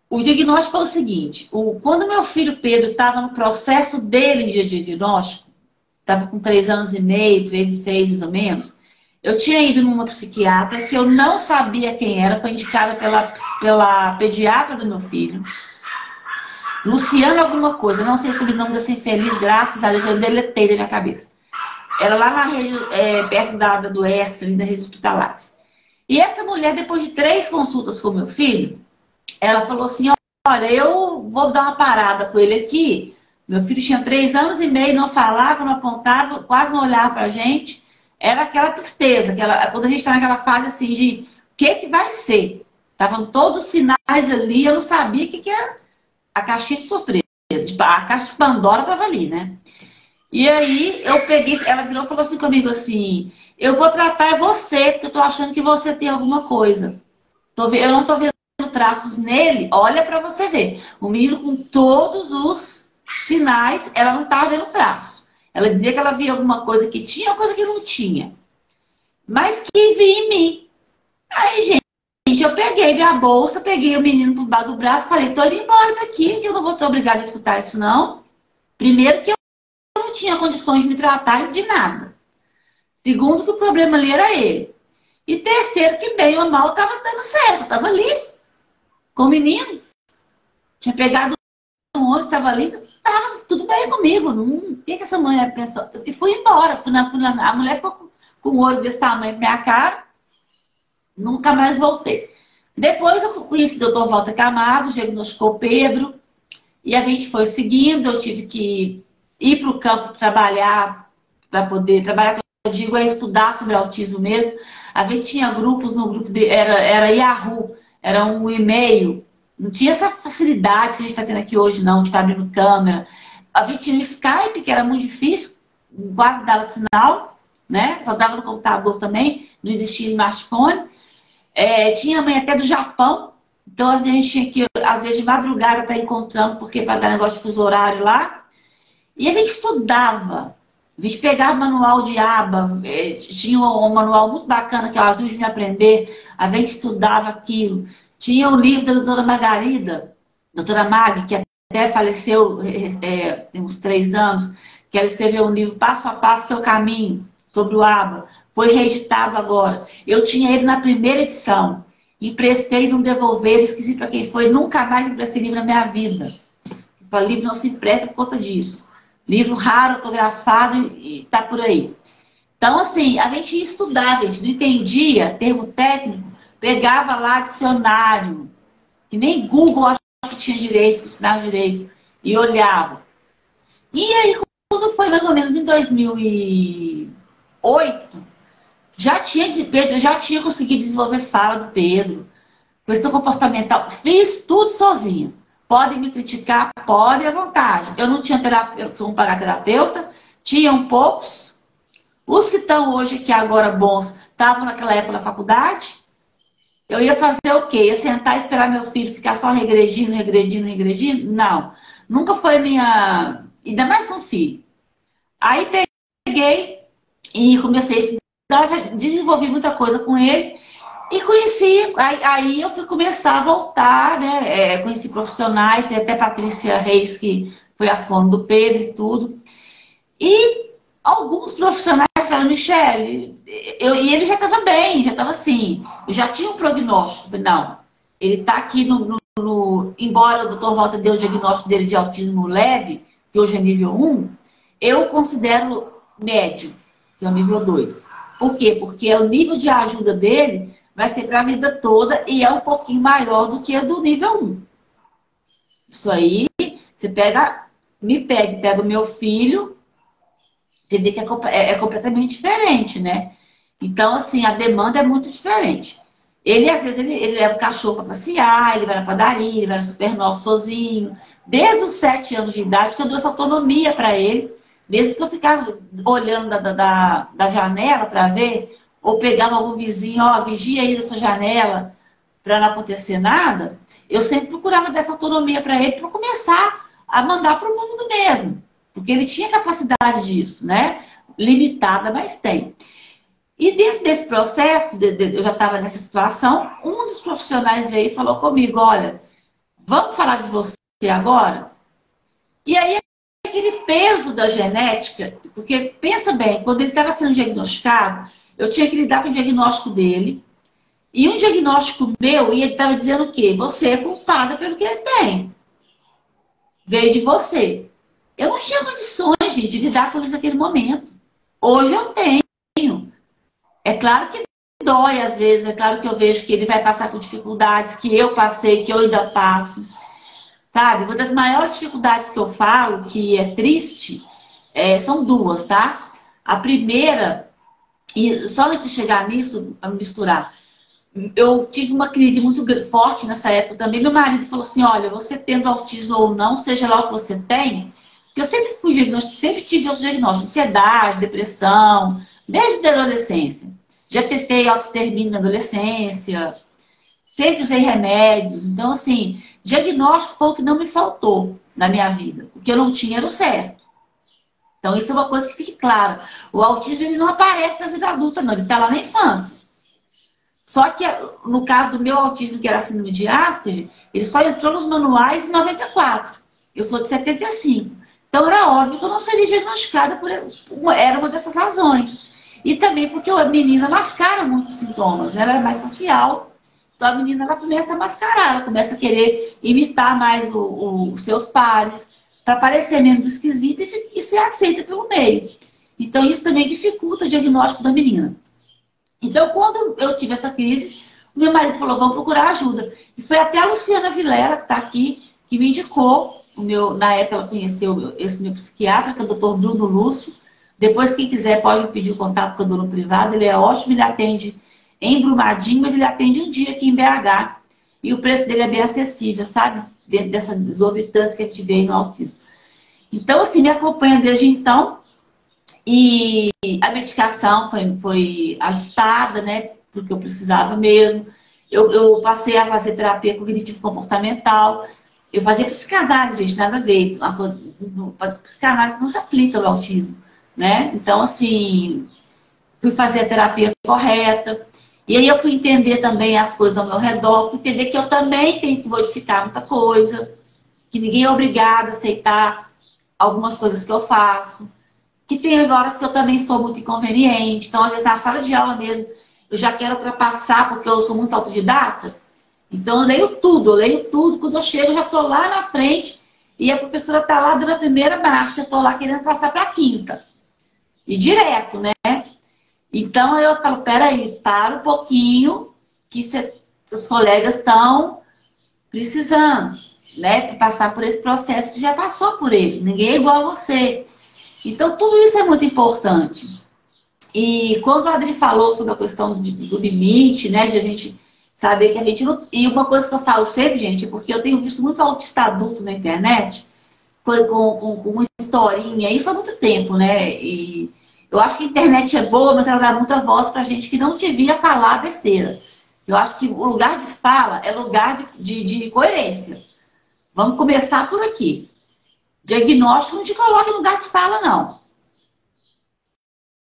O diagnóstico é o seguinte, quando meu filho Pedro estava no processo dele de diagnóstico, estava com 3 anos e meio, 3 e 6 mais ou menos, eu tinha ido numa psiquiatra que eu não sabia quem era, foi indicada pela pediatra do meu filho, Luciana alguma coisa, não sei sobre o nome dessa infeliz, graças a Deus, eu deletei da minha cabeça. Era lá na rede, perto do Extra, da rede hospitalares. E essa mulher, depois de 3 consultas com meu filho, ela falou assim, olha, eu vou dar uma parada com ele aqui. Meu filho tinha 3 anos e meio, não falava, não apontava, quase não olhava pra gente. Era aquela tristeza, quando a gente está naquela fase assim de o que vai ser? Estavam todos os sinais ali, eu não sabia o que era a caixinha de surpresa. A caixa de Pandora estava ali, né? E aí eu peguei, ela virou e falou assim comigo assim, eu vou tratar você, porque eu tô achando que você tem alguma coisa. Eu não tô vendo traços nele, olha pra você ver. O menino com todos os sinais, ela não tava vendo traço. Ela dizia que ela via alguma coisa que tinha, coisa que não tinha. Mas que via em mim. Aí, gente, eu peguei minha bolsa, peguei o menino por baixo do braço, falei, tô indo embora daqui, que eu não vou ter obrigada a escutar isso, não. Primeiro que eu não tinha condições de me tratar de nada. Segundo que o problema ali era ele. E terceiro que bem ou mal estava dando certo, estava ali com o menino. Tinha pegado um ônibus, estava ali, estava tudo bem comigo. O que essa mulher pensou? E fui embora. A mulher ficou com um olho desse tamanho na minha cara. Nunca mais voltei. Depois eu conheci o Dr. Walter Camargo, diagnosticou o Pedro. E a gente foi seguindo. Eu tive que ir para o campo trabalhar, para poder trabalhar, eu digo, estudar sobre autismo mesmo. A gente tinha grupos no grupo, era Yahoo, era um e-mail. Não tinha essa facilidade que a gente está tendo aqui hoje, não, de estar abrindo câmera. A gente tinha o Skype, que era muito difícil, quase dava sinal, né? Só dava no computador também, não existia smartphone. Tinha mãe até do Japão, então a gente tinha que, às vezes, de madrugada estar encontrando, porque para dar negócio de fuso horário lá. E a gente estudava. A gente pegava manual de aba, tinha um manual muito bacana que eu ajude me a aprender. A gente estudava aquilo. Tinha o livro da doutora Margarida, doutora Mag, que até faleceu tem uns 3 anos, que ela escreveu um livro Passo a Passo, Seu Caminho, sobre o aba. Foi reeditado agora. Eu tinha ele na primeira edição. emprestei e não devolveram, esqueci para quem foi, nunca mais emprestei livro na minha vida. Eu falei, livro não se empresta por conta disso. Livro raro, autografado e tá por aí. Então, assim, a gente ia estudar, a gente não entendia termo técnico, pegava lá dicionário, que nem Google acho que tinha direito, ensinava direito, e olhava. E aí, quando foi mais ou menos em 2008, já tinha conseguido desenvolver fala do Pedro, questão comportamental, fiz tudo sozinha. Podem me criticar, podem à vontade. Eu não tinha terapeuta, como pagar terapeuta, tinham poucos. Os que estão hoje aqui agora bons, estavam naquela época na faculdade. Eu ia fazer o quê? Ia sentar e esperar meu filho ficar só regredindo, regredindo, regredindo? Não. Nunca foi minha... Ainda mais com filho. Aí peguei e comecei a estudar, desenvolvi muita coisa com ele e conheci. Aí eu fui começar a voltar, né? Conheci profissionais, tem até Patrícia Reis, que foi a fono do Pedro e tudo. E alguns profissionais falaram, Michele, e ele já estava bem, já estava assim, eu já tinha um prognóstico. Não, ele está aqui embora o Dr. Walter deu o diagnóstico dele de autismo leve, que hoje é nível 1, eu considero médio, que é o nível 2. Por quê? Porque o nível de ajuda dele vai ser para a vida toda e é um pouquinho maior do que a do nível 1. Isso aí, você pega o meu filho, você vê que é completamente diferente, né? Então, assim, a demanda é muito diferente. Ele, às vezes, ele leva o cachorro para passear, ele vai na padaria, ele vai no supermercado sozinho. Desde os 7 anos de idade, que eu dou essa autonomia para ele. Mesmo que eu ficasse olhando da janela para ver, ou pegava algum vizinho, ó, vigia aí da sua janela, para não acontecer nada, eu sempre procurava dessa autonomia para ele, para começar a mandar para o mundo mesmo. Porque ele tinha capacidade disso, né? Limitada, mas tem. E dentro desse processo, eu já estava nessa situação, um dos profissionais veio e falou comigo, olha, vamos falar de você agora? E aí, aquele peso da genética, porque pensa bem, quando ele estava sendo diagnosticado, eu tinha que lidar com o diagnóstico dele, e um diagnóstico meu, e ele estava dizendo o quê? Você é culpada pelo que ele tem. Veio de você. Eu não tinha condições, gente, de lidar com isso naquele momento. Hoje eu tenho. É claro que dói às vezes, é claro que eu vejo que ele vai passar por dificuldades que eu passei, que eu ainda passo. Sabe? Uma das maiores dificuldades que eu falo, que é triste, são duas, tá? A primeira, e só antes de chegar nisso, para misturar, eu tive uma crise muito forte nessa época também. Meu marido falou assim, olha, você tendo autismo ou não, seja lá o que você tem, porque eu sempre fui diagnosticada, sempre tive outros diagnósticos, ansiedade, depressão, desde a adolescência. Já tentei autoextermínio na adolescência, sempre usei remédios. Então, assim, diagnóstico foi o que não me faltou na minha vida. O que eu não tinha era o certo. Então, isso é uma coisa que fique clara. O autismo, ele não aparece na vida adulta, não. Ele está lá na infância. Só que, no caso do meu autismo, que era síndrome de Asperger, ele só entrou nos manuais em 94. Eu sou de 75. Então, era óbvio que eu não seria diagnosticada era uma dessas razões. E também porque a menina mascara muitos sintomas, né? Ela é mais social. Então, a menina ela começa a mascarar, ela começa a querer imitar mais os seus pares, para parecer menos esquisita e ser aceita pelo meio. Então, isso também dificulta o diagnóstico da menina. Então, quando eu tive essa crise, o meu marido falou, vamos procurar ajuda. E foi até a Luciana Vilela, que está aqui, que me indicou. Na época, ela conheceu esse meu psiquiatra, que é o Dr. Bruno Lúcio. Depois, quem quiser, pode me pedir o contato com o dono privado. Ele é ótimo, ele atende em Brumadinho, mas ele atende um dia aqui em BH. E o preço dele é bem acessível, sabe? Dentro dessas exorbitantes que a gente vê aí no autismo. Então, assim, me acompanha desde então. E a medicação foi ajustada, né? Porque eu precisava mesmo. Eu passei a fazer terapia cognitivo-comportamental. Eu fazia psicanálise, gente, nada a ver. A psicanálise não se aplica no autismo, né? Então, assim, fui fazer a terapia correta. E aí eu fui entender também as coisas ao meu redor. Fui entender que eu também tenho que modificar muita coisa. Que ninguém é obrigado a aceitar algumas coisas que eu faço. Que tem horas que eu também sou muito inconveniente. Então, às vezes, na sala de aula mesmo, eu já quero ultrapassar porque eu sou muito autodidata. Então eu leio tudo. Quando eu chego, eu já estou lá na frente e a professora está lá dando a primeira marcha, eu estou lá querendo passar para a quinta. E direto, né? Então eu falo, peraí, para um pouquinho, que seus colegas estão precisando, né? Para passar por esse processo, você já passou por ele. Ninguém é igual a você. Então tudo isso é muito importante. E quando a Adri falou sobre a questão do limite, né? De a gente saber que a gente não... E uma coisa que eu falo sempre, gente, porque eu tenho visto muito autista adulto na internet, com uma historinha, isso há muito tempo, né? E eu acho que a internet é boa, mas ela dá muita voz pra gente que não devia falar besteira. Eu acho que o lugar de fala é lugar de coerência. Vamos começar por aqui. Diagnóstico não te coloca em lugar de fala, não.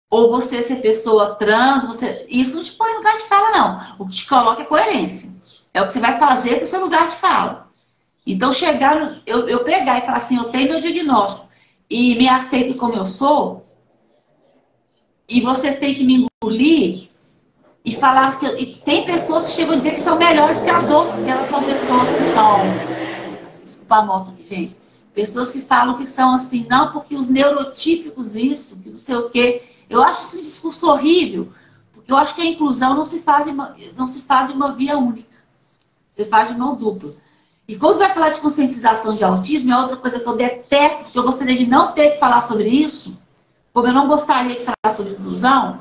Ou você ser pessoa trans, isso não te põe em lugar de fala, não. O que te coloca é coerência. É o que você vai fazer pro seu lugar de fala. Então, eu pegar e falar assim, eu tenho meu diagnóstico e me aceito como eu sou, e vocês têm que me engolir e falar que... E tem pessoas que chegam a dizer que são melhores que as outras, que elas são pessoas que são... Desculpa a moto aqui, gente. Pessoas que falam que são assim, não, porque os neurotípicos isso, que não sei o quê. Eu acho isso um discurso horrível, porque eu acho que a inclusão não se faz de uma via única. Você faz de mão dupla. E quando vai falar de conscientização de autismo, é outra coisa que eu detesto, porque eu gostaria de não ter que falar sobre isso, como eu não gostaria de falar sobre inclusão,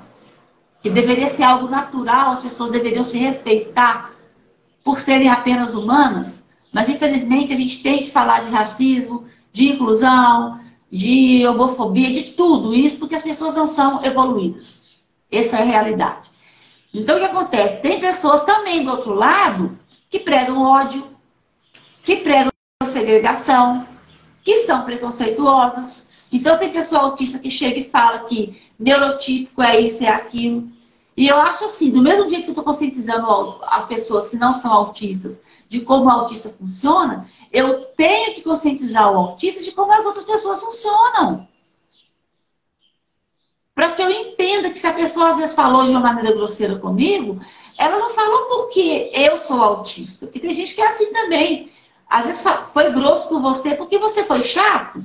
que deveria ser algo natural, as pessoas deveriam se respeitar por serem apenas humanas, mas infelizmente a gente tem que falar de racismo, de inclusão, de homofobia, de tudo isso, porque as pessoas não são evoluídas. Essa é a realidade. Então o que acontece? Tem pessoas também do outro lado que pregam ódio, que pregam segregação, que são preconceituosas. Então tem pessoa autista que chega e fala que neurotípico é isso, é aquilo. E eu acho assim, do mesmo jeito que eu estou conscientizando as pessoas que não são autistas de como o autista funciona, eu tenho que conscientizar o autista de como as outras pessoas funcionam. Para que eu entenda que se a pessoa às vezes falou de uma maneira grosseira comigo, ela não falou porque eu sou autista. Porque tem gente que é assim também. Às vezes foi grosso com você porque você foi chato.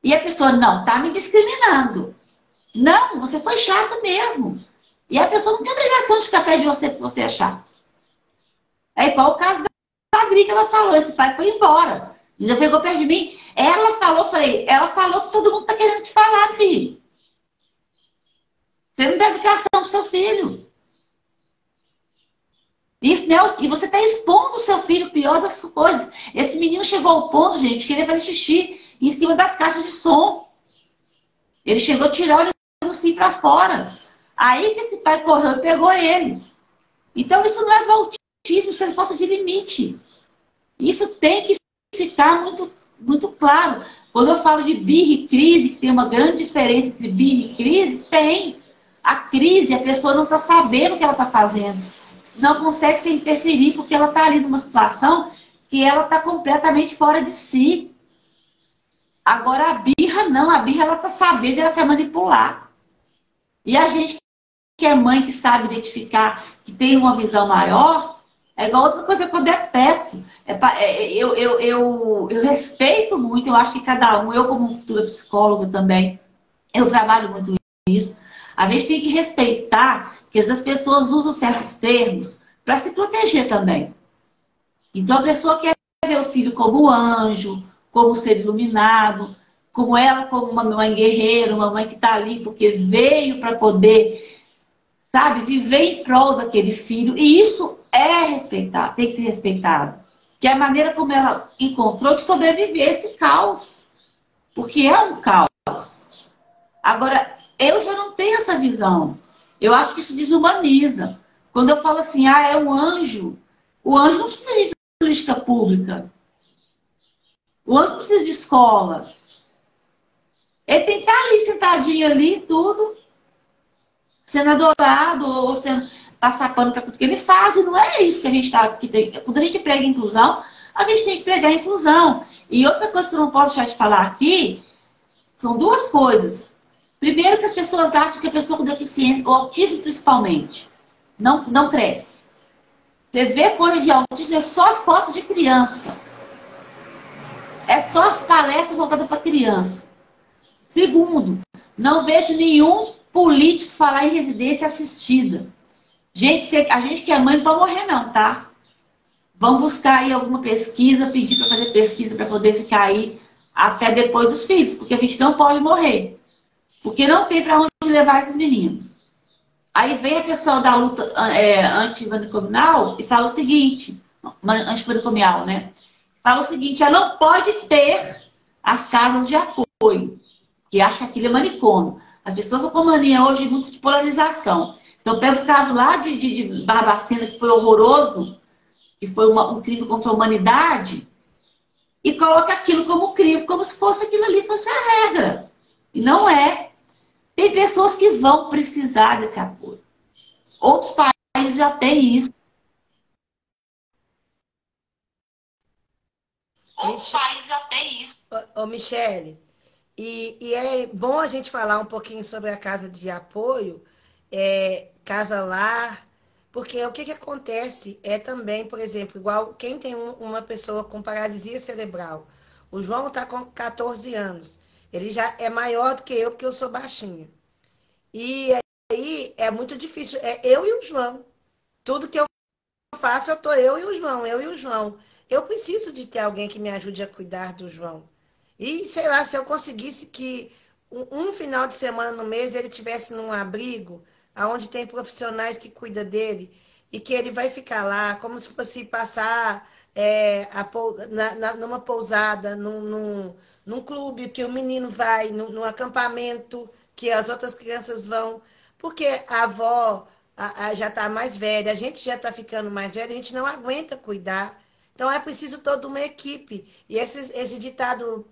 E a pessoa, não, tá me discriminando. Não, você foi chato mesmo. E a pessoa não tem obrigação de ficar perto de você porque você é chato. É igual o caso da Adri que ela falou. Esse pai foi embora. Ainda pegou perto de mim. Ela falou, falei, ela falou que todo mundo tá querendo te falar, filho. Você não dá educação pro seu filho. Isso, né? E você está expondo o seu filho, pior das coisas. Esse menino chegou ao ponto, gente, que ele fazer xixi em cima das caixas de som. Ele chegou a tirar o negocinho para fora. Aí que esse pai correu e pegou ele. Então isso não é do autismo, isso é falta de limite. Isso tem que ficar muito, muito claro. Quando eu falo de birra e crise, que tem uma grande diferença entre birra e crise, tem. A crise, a pessoa não está sabendo o que ela está fazendo. Não consegue se interferir, porque ela está ali numa situação que ela está completamente fora de si. Agora a birra não, a birra ela está sabendo, ela quer manipular. E a gente que é mãe, que sabe identificar, que tem uma visão maior, é igual outra coisa que eu detesto. Eu respeito muito, eu acho que cada um, eu como futura psicóloga também, eu trabalho muito isso. A gente tem que respeitar que as pessoas usam certos termos para se proteger também. Então a pessoa quer ver o filho como anjo, como ser iluminado, como ela como uma mãe guerreira, uma mãe que está ali porque veio para poder, sabe, viver em prol daquele filho. E isso é respeitado, tem que ser respeitado. Que é a maneira como ela encontrou de sobreviver a esse caos. Porque é um caos. Agora, eu já não tenho essa visão. Eu acho que isso desumaniza. Quando eu falo assim, é um anjo, o anjo não precisa de política pública. O anjo não precisa de escola. Ele tem que estar ali, sentadinho ali, tudo, sendo adorado, ou sendo, passar pano para tudo que ele faz. E não é isso que a gente está... Quando a gente prega inclusão, a gente tem que pregar inclusão. E outra coisa que eu não posso deixar de falar aqui, são duas coisas. Primeiro, que as pessoas acham que a pessoa com deficiência, o autismo principalmente, não cresce. Você vê coisa de autismo, é só foto de criança. É só palestra voltada para criança. Segundo, não vejo nenhum político falar em residência assistida. Gente, a gente que é mãe não pode morrer não, tá? Vamos buscar aí alguma pesquisa, pedir para fazer pesquisa para poder ficar aí até depois dos filhos, porque a gente não pode morrer. Porque não tem para onde levar esses meninos. Aí vem a pessoa da luta antimanicomial e fala o seguinte, antimanicomial, né? Fala o seguinte, ela não pode ter as casas de apoio, que acha que aquilo é manicômio. As pessoas estão com mania hoje muito de polarização. Então, pega o caso lá de Barbacena, que foi horroroso, que foi um crime contra a humanidade, e coloca aquilo como crime, como se fosse aquilo ali fosse a regra. E não é. Tem pessoas que vão precisar desse apoio. Outros países já têm isso. Outros países já têm isso. Ô, Michele, e é bom a gente falar um pouquinho sobre a casa de apoio, casa lar, porque o que que acontece é também, por exemplo, igual quem tem uma pessoa com paralisia cerebral. O João está com 14 anos. Ele já é maior do que eu, porque eu sou baixinha. E aí é muito difícil. É eu e o João. Tudo que eu faço, eu tô eu e o João, eu e o João. Eu preciso de ter alguém que me ajude a cuidar do João. E sei lá, se eu conseguisse que um final de semana no mês ele tivesse num abrigo, onde tem profissionais que cuidam dele, e que ele vai ficar lá, como se fosse passar numa pousada, num clube que o menino vai, num acampamento que as outras crianças vão, porque a avó já está mais velha, a gente já está ficando mais velha, a gente não aguenta cuidar. Então é preciso toda uma equipe. E esse ditado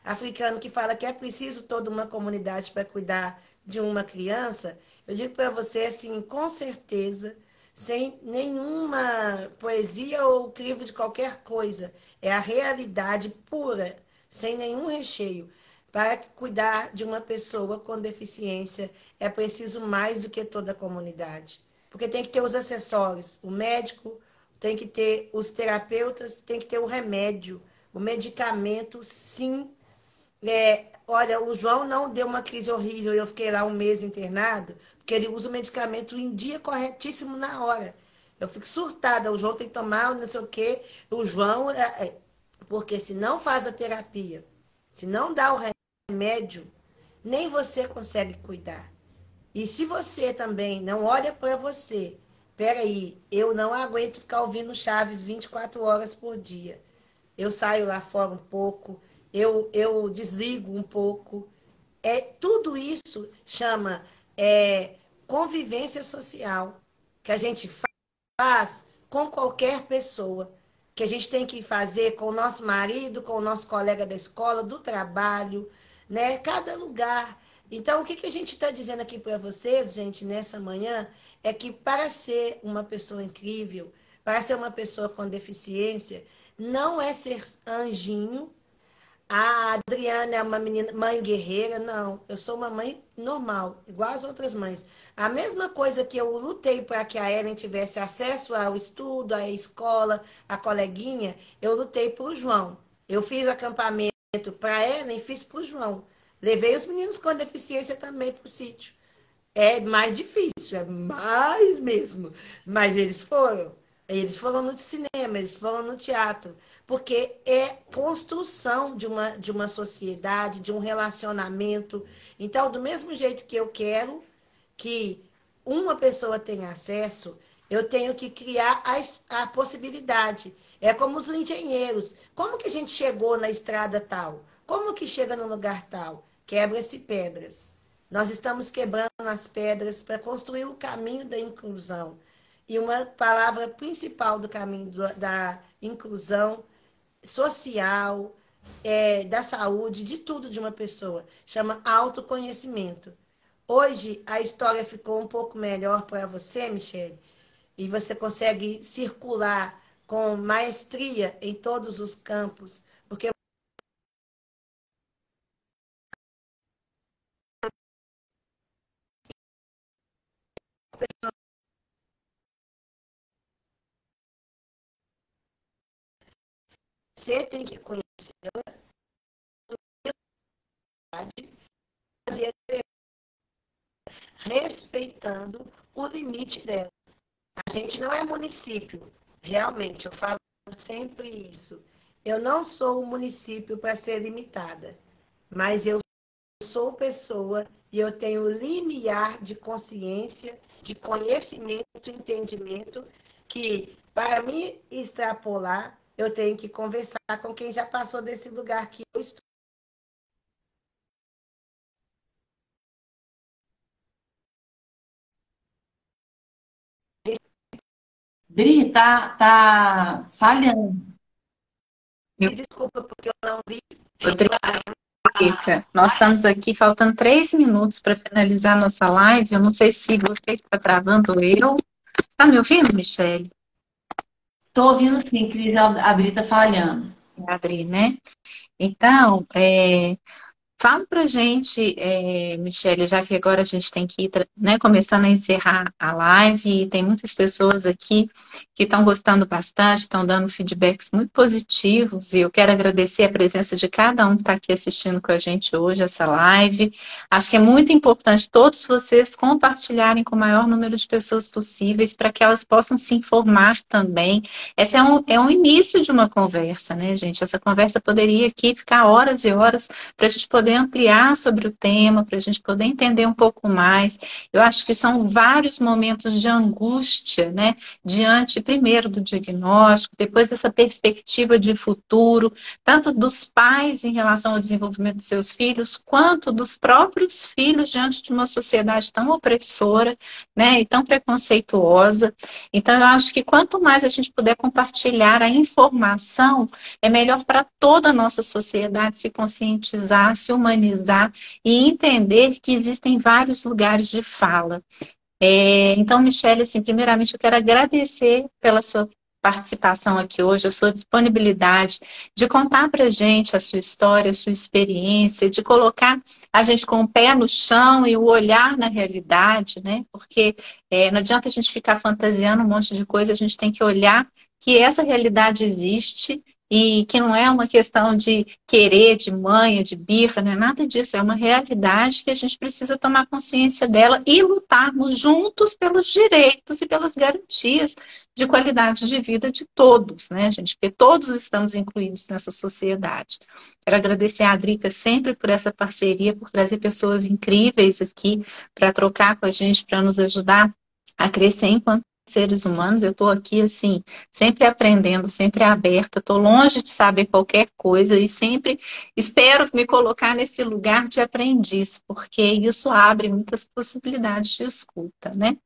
africano que fala que é preciso toda uma comunidade para cuidar de uma criança, eu digo para você assim, com certeza, sem nenhuma poesia ou crivo de qualquer coisa. É a realidade pura, sem nenhum recheio. Para cuidar de uma pessoa com deficiência, é preciso mais do que toda a comunidade. Porque tem que ter os acessórios, o médico, tem que ter os terapeutas, tem que ter o remédio, o medicamento, sim. Olha, o João não deu uma crise horrível, eu fiquei lá um mês internado, porque ele usa o medicamento em dia corretíssimo na hora. Eu fico surtada, o João tem que tomar não sei o quê, o João, porque se não faz a terapia, se não dá o remédio, nem você consegue cuidar. E se você também não olha para você, peraí, eu não aguento ficar ouvindo Chaves 24 horas por dia. Eu saio lá fora um pouco, eu desligo um pouco. Tudo isso chama convivência social, que a gente faz com qualquer pessoa, que a gente tem que fazer com o nosso marido, com o nosso colega da escola, do trabalho, né? Cada lugar. Então, o que a gente está dizendo aqui para vocês, gente, nessa manhã, é que para ser uma pessoa incrível, para ser uma pessoa com deficiência, não é ser anjinho. A Adriana é uma menina, mãe guerreira. Não, eu sou uma mãe normal, igual as outras mães. A mesma coisa que eu lutei para que a Ellen tivesse acesso ao estudo, à escola, à coleguinha, eu lutei para o João. Eu fiz acampamento para a Ellen, fiz para o João. Levei os meninos com deficiência também para o sítio. É mais difícil, é mais mesmo. Mas eles foram. Eles foram no cinema, eles foram no teatro. Porque é construção de uma sociedade, de um relacionamento. Então, do mesmo jeito que eu quero que uma pessoa tenha acesso, eu tenho que criar a possibilidade. É como os engenheiros. Como que a gente chegou na estrada tal? Como que chega no lugar tal? Quebra-se pedras. Nós estamos quebrando as pedras para construir o caminho da inclusão. E uma palavra principal do caminho da inclusão social, da saúde, de tudo de uma pessoa, chama autoconhecimento. Hoje a história ficou um pouco melhor para você, Michele, e você consegue circular com maestria em todos os campos, porque você tem que conhecê-la, respeitando o limite dela. A gente não é município, realmente, eu falo sempre isso. Eu não sou um município para ser limitada, mas eu sou pessoa e eu tenho limiar de consciência, de conhecimento, entendimento, que para me extrapolar, eu tenho que conversar com quem já passou desse lugar que eu estou. Dri, tá falhando. Desculpa porque eu não vi. Rodrigo, nós estamos aqui faltando 3 minutos para finalizar nossa live. Eu não sei se você está travando ou eu. Está me ouvindo, Michele? Tô ouvindo sim, Cris, a Dri tá falhando. É a Adri, né? Então, fala pra gente, Michele, já que agora a gente tem que ir, né, começando a encerrar a live, e tem muitas pessoas aqui que estão gostando bastante, estão dando feedbacks muito positivos, e eu quero agradecer a presença de cada um que está aqui assistindo com a gente hoje, essa live. Acho que é muito importante todos vocês compartilharem com o maior número de pessoas possíveis, para que elas possam se informar também. Esse é um início de uma conversa, né, gente? Essa conversa poderia aqui ficar horas e horas para a gente poder ampliar sobre o tema, para a gente poder entender um pouco mais. Eu acho que são vários momentos de angústia, né? Diante, primeiro, do diagnóstico, depois dessa perspectiva de futuro, tanto dos pais em relação ao desenvolvimento dos seus filhos, quanto dos próprios filhos diante de uma sociedade tão opressora, né? E tão preconceituosa. Então, eu acho que quanto mais a gente puder compartilhar a informação, é melhor para toda a nossa sociedade se conscientizar, se humanizar e entender que existem vários lugares de fala. Então, Michele, assim, primeiramente eu quero agradecer pela sua participação aqui hoje, a sua disponibilidade de contar para a gente a sua história, a sua experiência, de colocar a gente com o pé no chão e o olhar na realidade, né? Porque não adianta a gente ficar fantasiando um monte de coisa, a gente tem que olhar que essa realidade existe e que não é uma questão de querer, de manha, de birra, não é nada disso, é uma realidade que a gente precisa tomar consciência dela e lutarmos juntos pelos direitos e pelas garantias de qualidade de vida de todos, né, gente? Porque todos estamos incluídos nessa sociedade. Quero agradecer a Drica sempre por essa parceria, por trazer pessoas incríveis aqui para trocar com a gente, para nos ajudar a crescer enquanto seres humanos. Eu estou aqui, assim, sempre aprendendo, sempre aberta, estou longe de saber qualquer coisa e sempre espero me colocar nesse lugar de aprendiz, porque isso abre muitas possibilidades de escuta, né?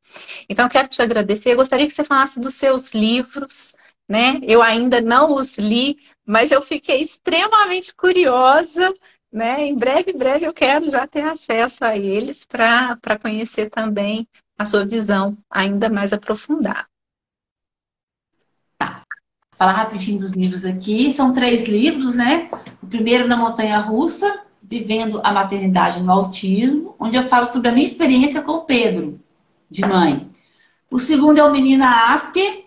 Então, quero te agradecer. Eu gostaria que você falasse dos seus livros, né? Eu ainda não os li, mas eu fiquei extremamente curiosa, né? Em breve eu quero já ter acesso a eles para conhecer também a sua visão ainda mais aprofundada. Falar rapidinho dos livros aqui. São 3 livros, né? O primeiro, Na Montanha Russa, Vivendo a Maternidade no Autismo, onde eu falo sobre a minha experiência com o Pedro, de mãe. O segundo é o Menina Asper,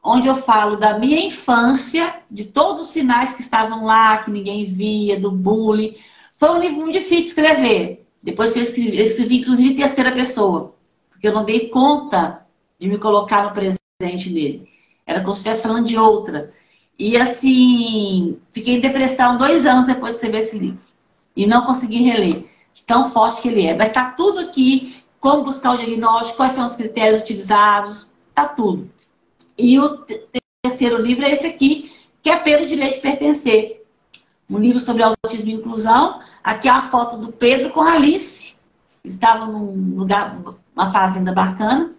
onde eu falo da minha infância, de todos os sinais que estavam lá, que ninguém via, do bullying. Foi um livro muito difícil de escrever. Depois que eu escrevi inclusive em terceira pessoa, porque eu não dei conta de me colocar no presente nele. Era como se estivesse falando de outra. E assim, fiquei em depressão 2 anos depois de escrever esse livro. E não consegui reler, de tão forte que ele é. Mas está tudo aqui, como buscar o diagnóstico, quais são os critérios utilizados, está tudo. E o terceiro livro é esse aqui, que é Pelo Direito de Pertencer. Um livro sobre autismo e inclusão. Aqui é a foto do Pedro com a Alice. Eles estavam num lugar, uma fazenda bacana.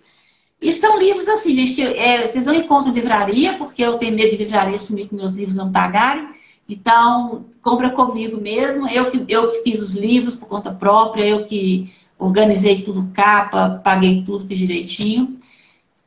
E são livros assim, gente, que vocês não encontram livraria, porque eu tenho medo de livraria sumir com meus livros não pagarem. Então, compra comigo mesmo. Eu que fiz os livros por conta própria, eu que organizei tudo, capa, paguei tudo, fiz direitinho.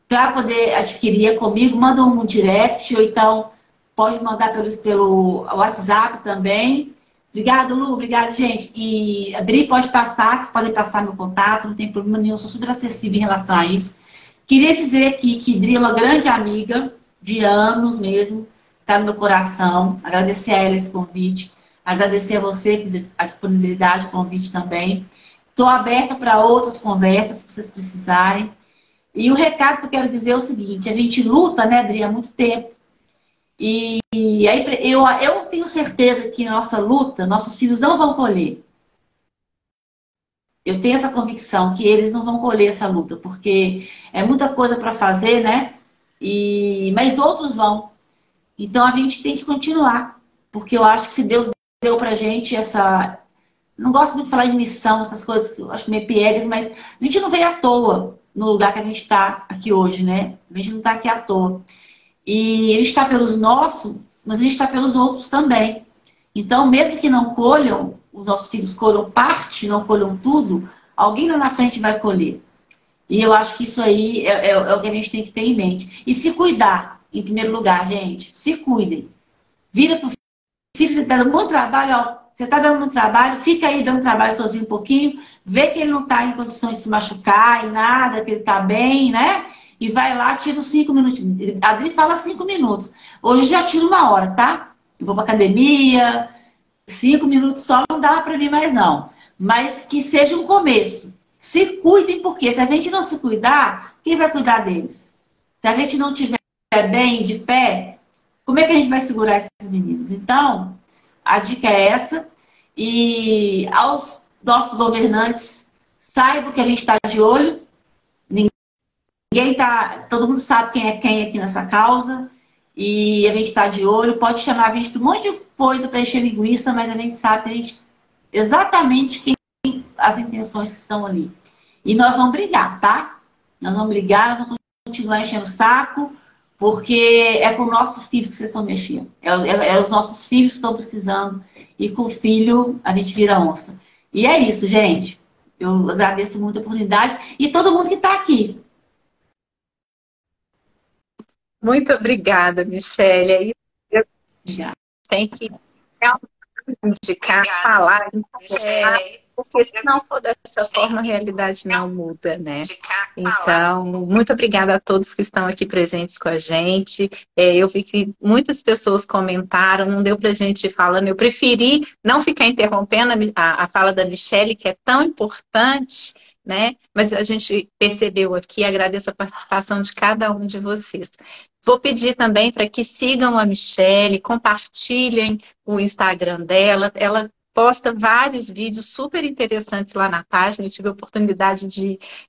Para poder adquirir é comigo, manda um direct, ou então pode mandar pelo WhatsApp também. Obrigada, Lu. Obrigada, gente. E a Adri pode passar, vocês podem passar meu contato, não tem problema nenhum, sou super acessível em relação a isso. Queria dizer aqui que Adri é uma grande amiga, de anos mesmo. está no meu coração. Agradecer a ela esse convite. Agradecer a você a disponibilidade, o convite também. Estou aberta para outras conversas, se vocês precisarem. E o recado que eu quero dizer é o seguinte: a gente luta, né, Adri, há muito tempo. E aí eu tenho certeza que nossa luta, nossos filhos não vão colher. Eu tenho essa convicção que eles não vão colher essa luta, porque é muita coisa para fazer, né? Mas outros vão. Então a gente tem que continuar, porque eu acho que se Deus deu pra gente essa... Não gosto muito de falar de missão, essas coisas que eu acho meio piegas, mas a gente não veio à toa no lugar que a gente está aqui hoje, né? A gente não está aqui à toa. E a gente está pelos nossos, mas a gente está pelos outros também. Então, mesmo que não colham, os nossos filhos colham parte, não colham tudo, alguém lá na frente vai colher. E eu acho que isso aí é o que a gente tem que ter em mente. E se cuidar, em primeiro lugar, gente. Se cuidem. Vira pro filho, você está dando muito trabalho, ó. Você está dando muito trabalho, fica aí dando trabalho sozinho um pouquinho, vê que ele não está em condições de se machucar e nada, que ele está bem, né? E vai lá, tira os 5 minutos. A Adri fala 5 minutos. Hoje já tiro 1 hora, tá? Eu vou pra academia, 5 minutos só não dá para mim mais não. Mas que seja um começo. Se cuidem, porque se a gente não se cuidar, quem vai cuidar deles? Se a gente não tiver bem, de pé, como é que a gente vai segurar esses meninos? Então, a dica é essa. E aos nossos governantes, saibam que a gente está de olho. Todo mundo sabe quem é quem aqui nessa causa. E a gente está de olho. Pode chamar a gente para um monte de coisa para encher linguiça, mas a gente sabe que a gente, exatamente quem as intenções que estão ali. E nós vamos brigar, tá? Nós vamos brigar, nós vamos continuar enchendo o saco, porque é com nossos filhos que vocês estão mexendo. É os nossos filhos que estão precisando. E com o filho a gente vira onça. E é isso, gente. Eu agradeço muito a oportunidade. E todo mundo que está aqui. Muito obrigada, Michele. Eu tenho que indicar, falar, porque se não for dessa forma, a realidade não muda, né? Então, muito obrigada a todos que estão aqui presentes com a gente. Eu vi que muitas pessoas comentaram, não deu pra gente ir falando. Eu preferi não ficar interrompendo a fala da Michele, que é tão importante, né? Mas a gente percebeu aqui, agradeço a participação de cada um de vocês. Vou pedir também para que sigam a Michele, compartilhem o Instagram dela. Ela posta vários vídeos super interessantes lá na página. Eu tive a oportunidade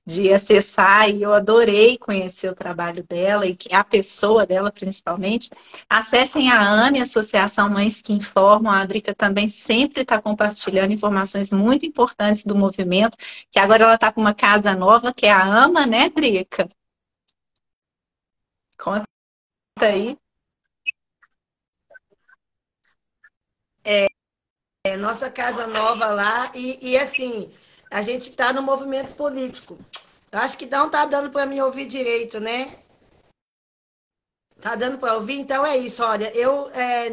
de acessar e eu adorei conhecer o trabalho dela e a pessoa dela, principalmente. Acessem a AME, Associação Mães que Informam. A Drica também sempre está compartilhando informações muito importantes do movimento, que agora ela está com uma casa nova, que é a AMA, né, Drica? Conta aí. Nossa casa nova lá e assim, a gente está no movimento político. Eu acho que não está dando para me ouvir direito, né? Tá dando para ouvir? Então é isso, olha,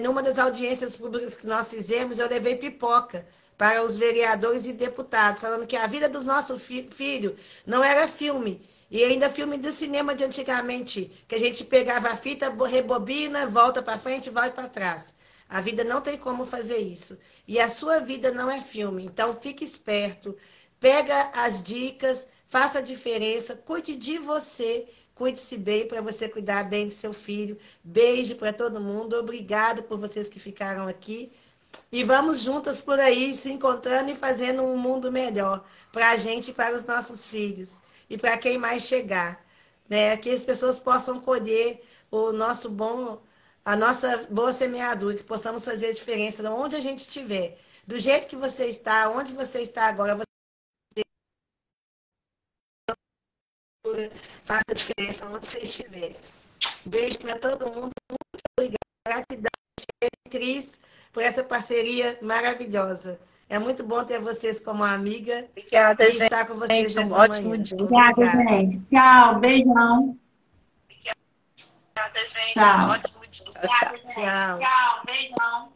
numa das audiências públicas que nós fizemos, eu levei pipoca para os vereadores e deputados, falando que a vida do nosso filho não era filme. E ainda filme do cinema de antigamente, que a gente pegava a fita, rebobina, volta para frente, vai para trás. A vida não tem como fazer isso. E a sua vida não é filme. Então fique esperto, pega as dicas, faça a diferença, cuide de você, cuide-se bem para você cuidar bem do seu filho. Beijo para todo mundo. Obrigado por vocês que ficaram aqui. E vamos juntas por aí, se encontrando e fazendo um mundo melhor para a gente e para os nossos filhos. E para quem mais chegar, né? Que as pessoas possam colher a nossa boa semeadura, que possamos fazer a diferença de onde a gente estiver. Do jeito que você está, onde você está agora, você faça a diferença onde você estiver. Beijo para todo mundo, muito obrigada. Gratidão, Cris, por essa parceria maravilhosa. É muito bom ter vocês como amiga. Obrigada, e gente. estar com vocês Um ótimo dia. Obrigada, gente. Tchau, beijão. Obrigada, gente. Tchau. Ótimo dia. Tchau, tchau. Tchau, beijão.